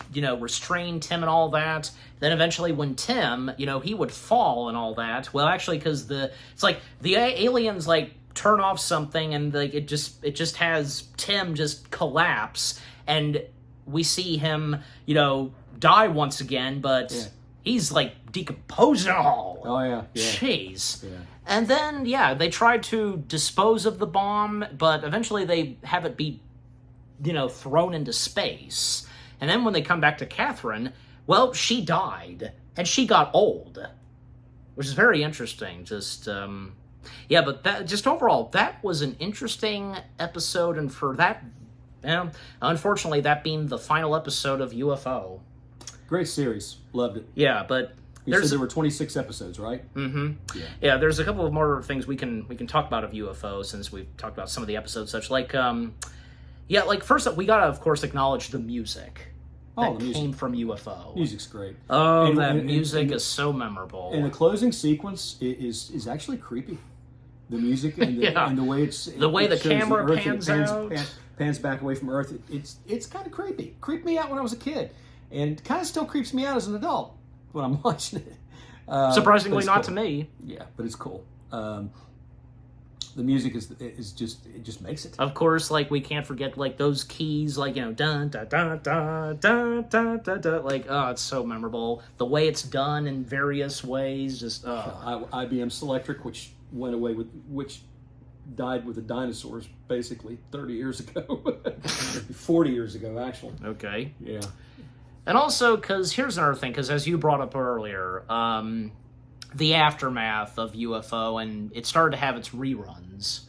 restrain Tim and all that, then eventually when Tim, he would fall and all that, well, actually, because it's like the aliens, like, turn off something, and like it just has Tim just collapse, and we see him, die once again, but he's, like, decomposing all. Oh, yeah. Jeez. Yeah. And then, they tried to dispose of the bomb, but eventually they have it be, thrown into space. And then when they come back to Catherine, well, she died, and she got old, which is very interesting. Just, but that, just overall, that was an interesting episode, and for that, unfortunately, that being the final episode of UFO. Great series. Loved it. Yeah, but you said there were 26 episodes, right? Mm-hmm. Yeah, there's a couple of more things we can talk about of UFO, since we've talked about some of the episodes, such like, first up, we gotta, of course, acknowledge the music that came from UFO. Music's great. Oh, and music is so memorable. And the closing sequence is actually creepy. The music and the way the camera pans back away from Earth. It's kind of creepy. Creeped me out when I was a kid, and kind of still creeps me out as an adult when I'm watching it. Surprisingly, not to me. Yeah, but it's cool. The music is just, it just makes it. Of course, like, we can't forget, like, those keys, like, dun dun dun dun dun dun dun dun, like, oh, it's so memorable. The way it's done in various ways, just IBM Selectric, which went away with, which died with the dinosaurs basically 30 years ago, 40 years ago actually. Okay. Yeah. And also, because here's another thing, because as you brought up earlier, the aftermath of UFO, and it started to have its reruns.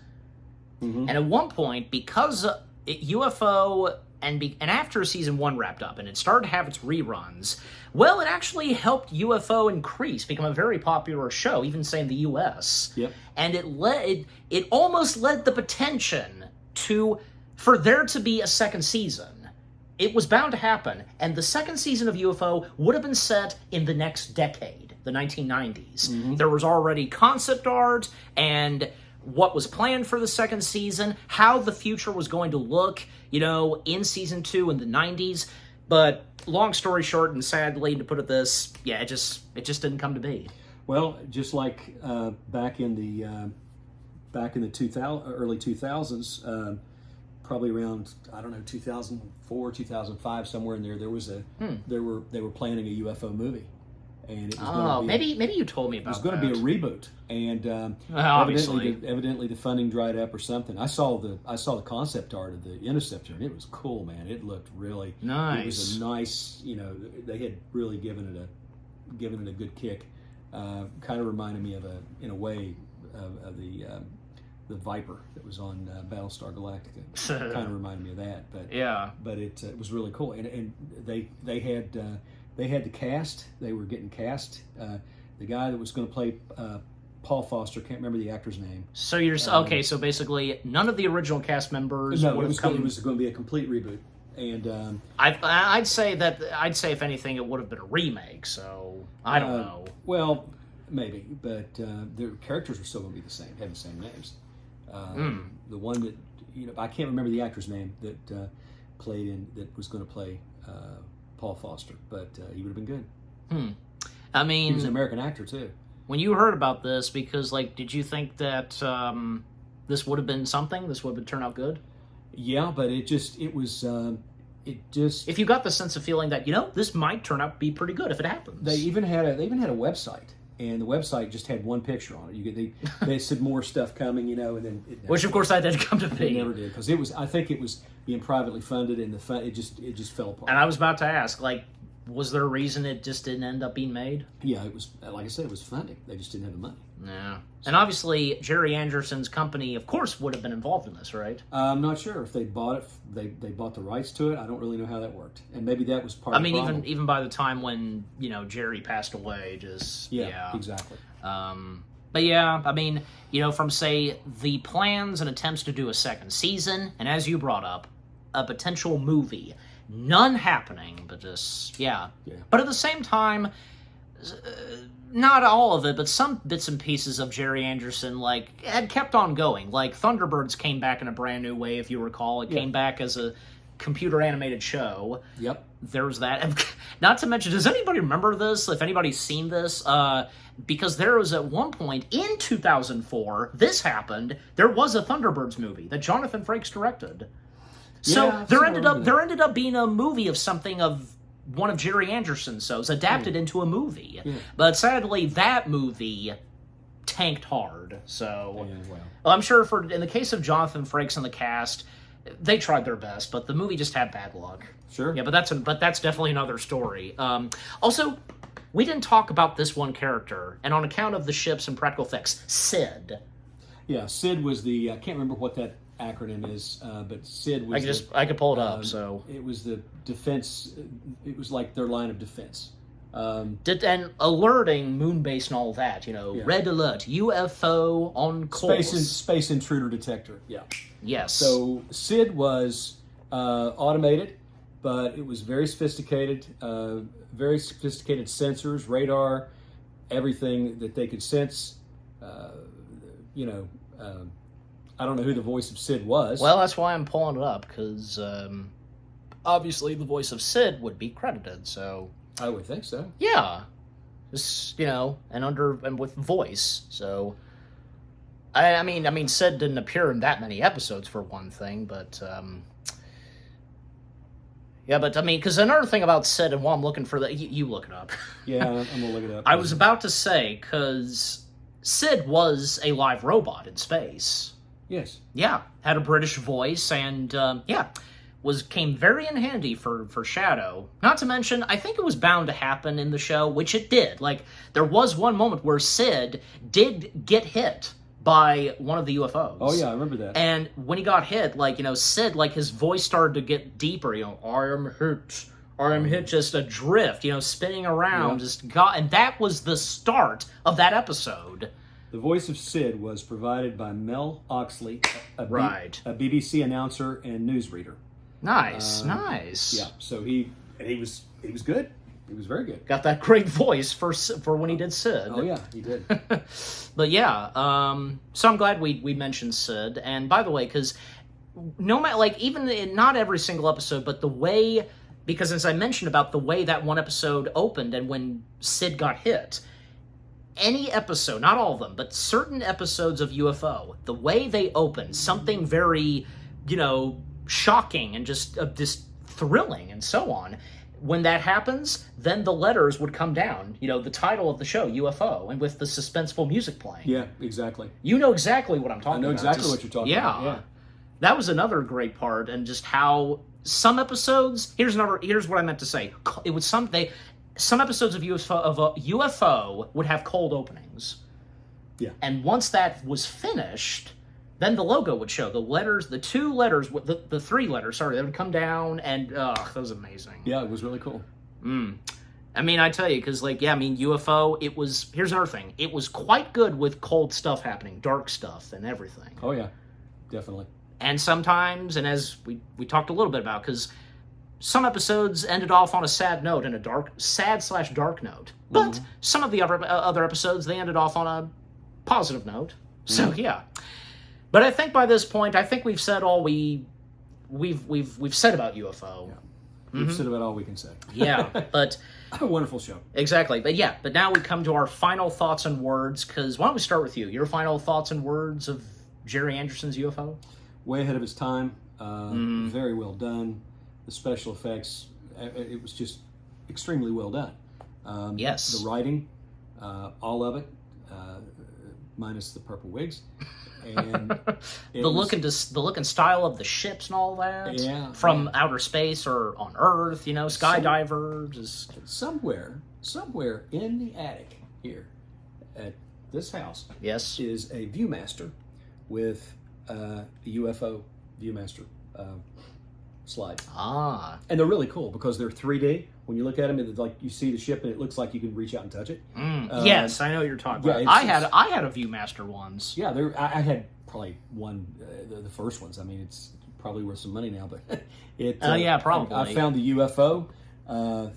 And at one point, because UFO, and after season 1 wrapped up, and it started to have its reruns, well, it actually helped UFO become a very popular show, even say in the U.S. Yep. And it almost led the pretension for there to be a second season. It was bound to happen, and the second season of UFO would have been set in the next decade, the 1990s. There was already concept art and what was planned for the second season, how the future was going to look, in season 2 in the 90s. But long story short, and sadly to put it this, yeah, it just didn't come to be. Well, just like back in the early 2000s, probably around 2004, 2005, somewhere in there, there was they were planning a UFO movie, and it was going to be maybe you told me about it was going to be a reboot, and obviously evidently the funding dried up or something. I saw the concept art of the Interceptor, and it was cool, man. It looked really nice. It was a nice, they had really given it a good kick. Kind of reminded me in a way of the Viper that was on Battlestar Galactica. Kind of reminded me of that, but yeah, but it was really cool, and they had the cast. They were getting cast. The guy that was going to play Paul Foster, can't remember the actor's name. So you're okay. So basically, none of the original cast members. No, it was going to be a complete reboot, and I'd say if anything, it would have been a remake. So I don't know. Well, maybe, but their characters are still going to be the same, have the same names. The one that I can't remember the actor's name that that was going to play Paul Foster, but he would have been good. I mean, he was an American actor too. When you heard about this, because did you think that this would have been something? This would have turned out good? Yeah, but it was. If you got the sense of feeling that this might turn out to be pretty good if it happens. They even had a website. And the website just had one picture on it. They said more stuff coming, and then which of course that didn't come to be. It never did, because I think it was being privately funded, and it just fell apart. And I was about to ask, was there a reason it just didn't end up being made? Yeah, it was, like I said, it was funding. They just didn't have the money. Yeah. And obviously, Jerry Anderson's company, of course, would have been involved in this, right? I'm not sure if they bought it. They bought the rights to it. I don't really know how that worked, and maybe that was part of the problem. even by the time when Jerry passed away, yeah, exactly. But yeah, from say the plans and attempts to do a second season, and as you brought up, a potential movie. None happening, but just, yeah. But at the same time, not all of it, but some bits and pieces of Jerry Anderson, had kept on going. Thunderbirds came back in a brand new way, if you recall. It came back as a computer-animated show. Yep. There was that. And not to mention, does anybody remember this? If anybody's seen this, because there was at one point in 2004, this happened, there was a Thunderbirds movie that Jonathan Frakes directed. So yeah, there ended up being a movie of something of one of Jerry Anderson's shows adapted into a movie. Yeah. But sadly, that movie tanked hard. So I'm sure in the case of Jonathan Frakes and the cast, they tried their best, but the movie just had bad luck. Sure. Yeah, but that's definitely another story. Also, we didn't talk about this one character, and on account of the ships and practical effects, Sid. Yeah, Sid was the I can't remember what that acronym is, but Sid was I could pull it up. So it was the defense. It was like their line of defense. And alerting moon base and all that. Red alert, UFO on course. Space intruder detector. Yeah. Yes. So Sid was automated, but it was very sophisticated. Very sophisticated sensors, radar, everything that they could sense. I don't know who the voice of Sid was. Well, that's why I'm pulling it up, because obviously the voice of Sid would be credited, so... I would think so. Yeah. Just, and with voice, so... I mean, Sid didn't appear in that many episodes, for one thing, but... Yeah, but, because another thing about Sid, and while I'm looking for that... You look it up. Yeah, I'm going to look it up. I was about to say, because Sid was a live robot in space. Yes. Yeah, had a British voice, and came very in handy for Shadow. Not to mention, I think it was bound to happen in the show, which it did. Like, there was one moment where Sid did get hit by one of the UFOs. Oh yeah, I remember that. And when he got hit, like, Sid, like, his voice started to get deeper. I am hit. I am hit, just adrift, spinning around, and that was the start of that episode. The voice of Sid was provided by Mel Oxley, a BBC announcer and newsreader. Nice. Yeah, so he was good. He was very good. Got that great voice for when he did Sid. Oh yeah, he did. But yeah, so I'm glad we mentioned Sid. And by the way, because no matter, like, even in not every single episode, but the way, because as I mentioned about the way that one episode opened and when Sid got hit, any episode, not all of them, but certain episodes of UFO, the way they open, something very, shocking and just thrilling and so on. When that happens, then the letters would come down, the title of the show, UFO, and with the suspenseful music playing. Yeah, exactly. You know exactly what I'm talking about. I know exactly what you're talking about. Yeah. That was another great part, and just how some episodes, here's what I meant to say. It was some episodes of UFO would have cold openings. Yeah. And once that was finished, then the logo would show. The two letters, the three letters, they would come down, and that was amazing. Yeah, it was really cool. I mean, I tell you, because, UFO, here's another thing. It was quite good with cold stuff happening, dark stuff and everything. Oh, yeah, definitely. And sometimes, and as we talked a little bit about, because some episodes ended off on a sad note, and a sad/dark note. But some of the other episodes, they ended off on a positive note. So, yeah. But I think by this point, we've said all we've said about UFO. Yeah. We've said about all we can say. Yeah, but a wonderful show. Exactly. But now we come to our final thoughts and words, because why don't we start with you? Your final thoughts and words of Jerry Anderson's UFO? Way ahead of its time. Very well done. The special effects, it was just extremely well done. Yes. The writing, all of it, minus the purple wigs. And the look and style of the ships and all that. Yeah. From outer space or on Earth, skydiver. Just somewhere in the attic here at this house. Yes. Is a Viewmaster with a UFO Viewmaster slides. And they're really cool because they're 3D. When you look at them, it's like you see the ship and it looks like you can reach out and touch it. Yes, I know what you're talking about. I had a Viewmaster once. Yeah, I had probably one, the first ones. I mean, it's probably worth some money now, but yeah, probably. I found the UFO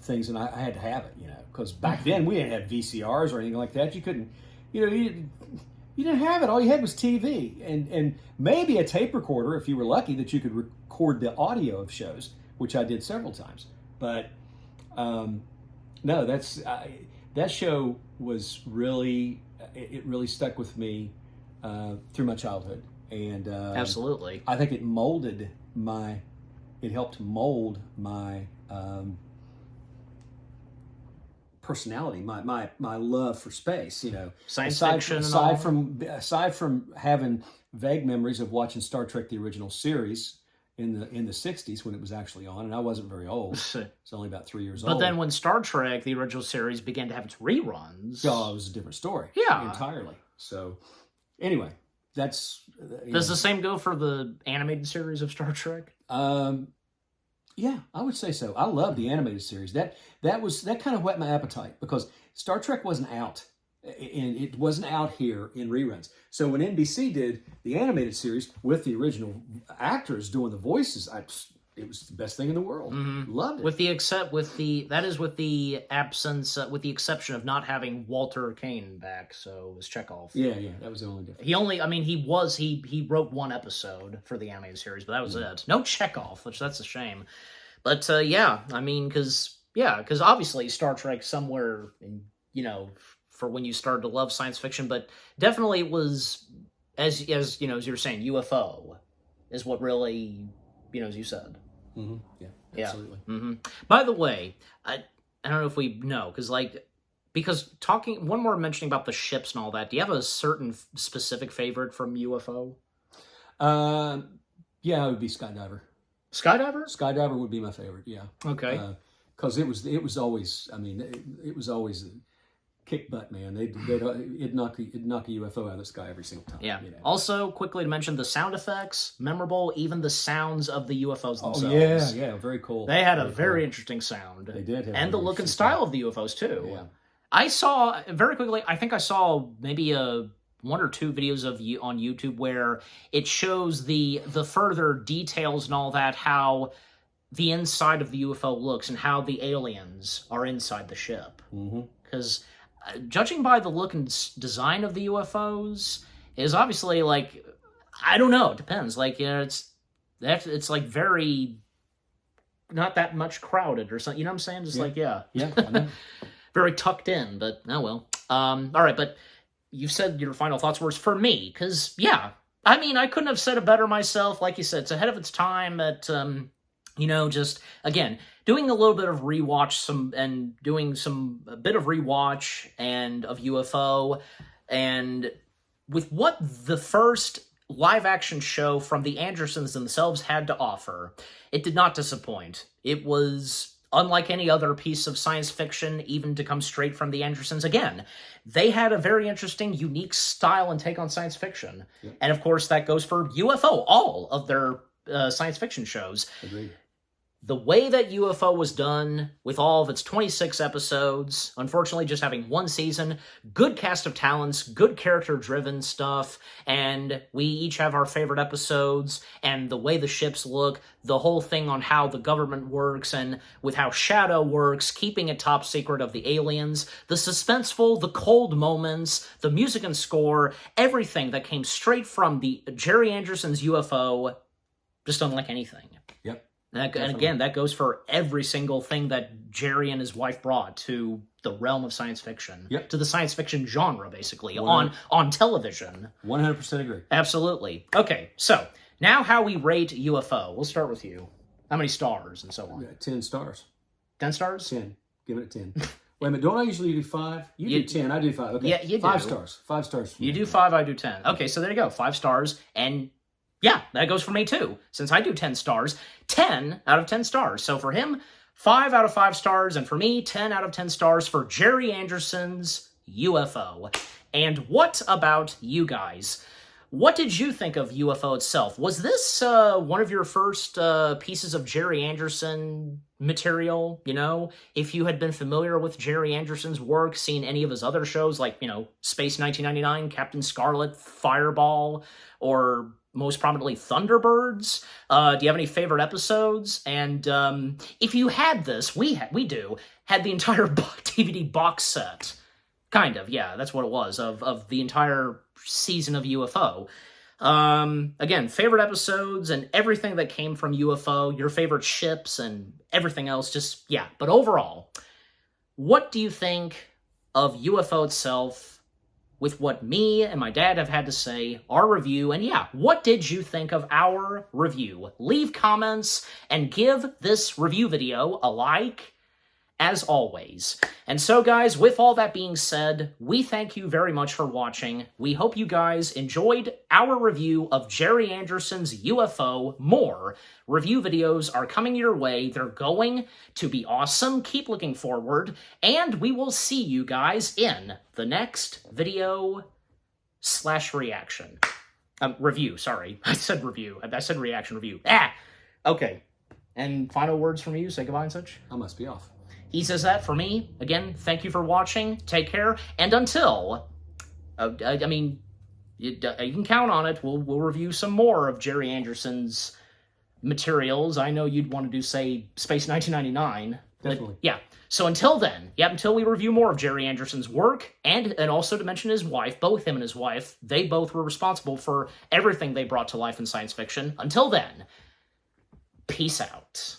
things and I had to have it, because back then we didn't have VCRs or anything like that. You couldn't, you didn't have it. All you had was TV and maybe a tape recorder if you were lucky that you could record the audio of shows, which I did several times. But no, that show was really, it really stuck with me through my childhood, and absolutely, I think it helped mold my personality, my love for space. Science fiction. Aside from having vague memories of watching Star Trek: The Original Series in the 60s when it was actually on, and I wasn't very old. It's only about 3 years old. But then when Star Trek, the original series, began to have its reruns... Oh, it was a different story. Yeah. Entirely. So, anyway, that's... Does the same go for the animated series of Star Trek? Yeah, I would say so. I love the animated series. That kind of whet my appetite because Star Trek wasn't out. And it wasn't out here in reruns. So when NBC did the animated series with the original actors doing the voices, it was the best thing in the world. Loved it. With the exception of not having Walter Kane back, so it was Chekhov. Yeah, that was the only difference. He wrote one episode for the animated series, but that was it. No Chekhov, which that's a shame. But because obviously Star Trek somewhere in, for when you started to love science fiction, but definitely it was, as you were saying, UFO is what really, as you said. Yeah, absolutely. By the way, I don't know if we know, because talking, one more mentioning about the ships and all that, do you have a certain specific favorite from UFO? Yeah, it would be Skydiver. Skydiver? Skydiver would be my favorite. Yeah. Okay. Because it was always. I mean, it was always kick butt, man. It'd knock a UFO out of the sky every single time. Yeah. You know? Also, quickly to mention the sound effects, memorable. Even the sounds of the UFOs themselves. Oh yeah, very cool. They had a very interesting sound. They did, have and the look and style of the UFOs too. Yeah. I saw very quickly. I think I saw maybe one or two videos of you on YouTube where it shows the further details and all that, how the inside of the UFO looks and how the aliens are inside the ship. Because judging by the look and design of the UFOs, is obviously like, I don't know, it depends. Like, it's like very not that much crowded or something. You know what I'm saying? Just like yeah, I know. Very tucked in, but oh well. All right, but you've said your final thoughts words for me, because, yeah, I mean, I couldn't have said it better myself. Like you said, it's ahead of its time, but, just, again, doing a little bit of rewatch, a bit of rewatch and of UFO, and with what the first live-action show from the Andersons themselves had to offer, it did not disappoint. It was unlike any other piece of science fiction, even to come straight from the Andersons. Again, they had a very interesting, unique style and take on science fiction. Yep. And of course, that goes for UFO, all of their science fiction shows. Agreed. The way that UFO was done, with all of its 26 episodes, unfortunately just having one season, good cast of talents, good character-driven stuff, and we each have our favorite episodes, and the way the ships look, the whole thing on how the government works, and with how Shadow works, keeping it top secret of the aliens, the suspenseful, the cold moments, the music and score, everything that came straight from the Jerry Anderson's UFO, just unlike anything. Yep. And again, that goes for every single thing that Jerry and his wife brought to the realm of science fiction. Yep. To the science fiction genre, basically, on television. 100% agree. Absolutely. Okay, so, now how we rate UFO. We'll start with you. How many stars and so on? 10 stars. 10 stars? 10. Give it a 10. Wait a minute, don't I usually do 5? You do 10, I do 5. Okay. Yeah, you do. 5 stars. 5 stars. You do 5, I do 10. Okay, so there you go. 5 stars, and yeah, that goes for me too, since I do 10 stars. 10 out of 10 stars. So for him, 5 out of 5 stars, and for me, 10 out of 10 stars for Jerry Anderson's UFO. And what about you guys? What did you think of UFO itself? Was this one of your first pieces of Jerry Anderson material? You know, if you had been familiar with Jerry Anderson's work, seen any of his other shows like, Space 1999, Captain Scarlet, Fireball, or most prominently Thunderbirds? Do you have any favorite episodes? And if you had this, we had the entire DVD box set. Kind of, yeah, that's what it was, of the entire season of UFO. Again, favorite episodes and everything that came from UFO, your favorite ships and everything else, just, yeah. But overall, what do you think of UFO itself, with what me and my dad have had to say, our review, and yeah, what did you think of our review? Leave comments and give this review video a like, as always. And so, guys, with all that being said, we thank you very much for watching. We hope you guys enjoyed our review of Jerry Anderson's UFO. More review videos are coming your way. They're going to be awesome. Keep looking forward. And we will see you guys in the next video / reaction. Review, sorry. I said review. I said reaction review. Okay. And final words from you? Say goodbye and such? I must be off. He says that for me. Again, thank you for watching. Take care. And until, you can count on it. We'll review some more of Jerry Anderson's materials. I know you'd want to do, say, Space 1999. Definitely. Yeah. So until then, until we review more of Jerry Anderson's work, and also to mention his wife, both him and his wife, they both were responsible for everything they brought to life in science fiction. Until then, peace out.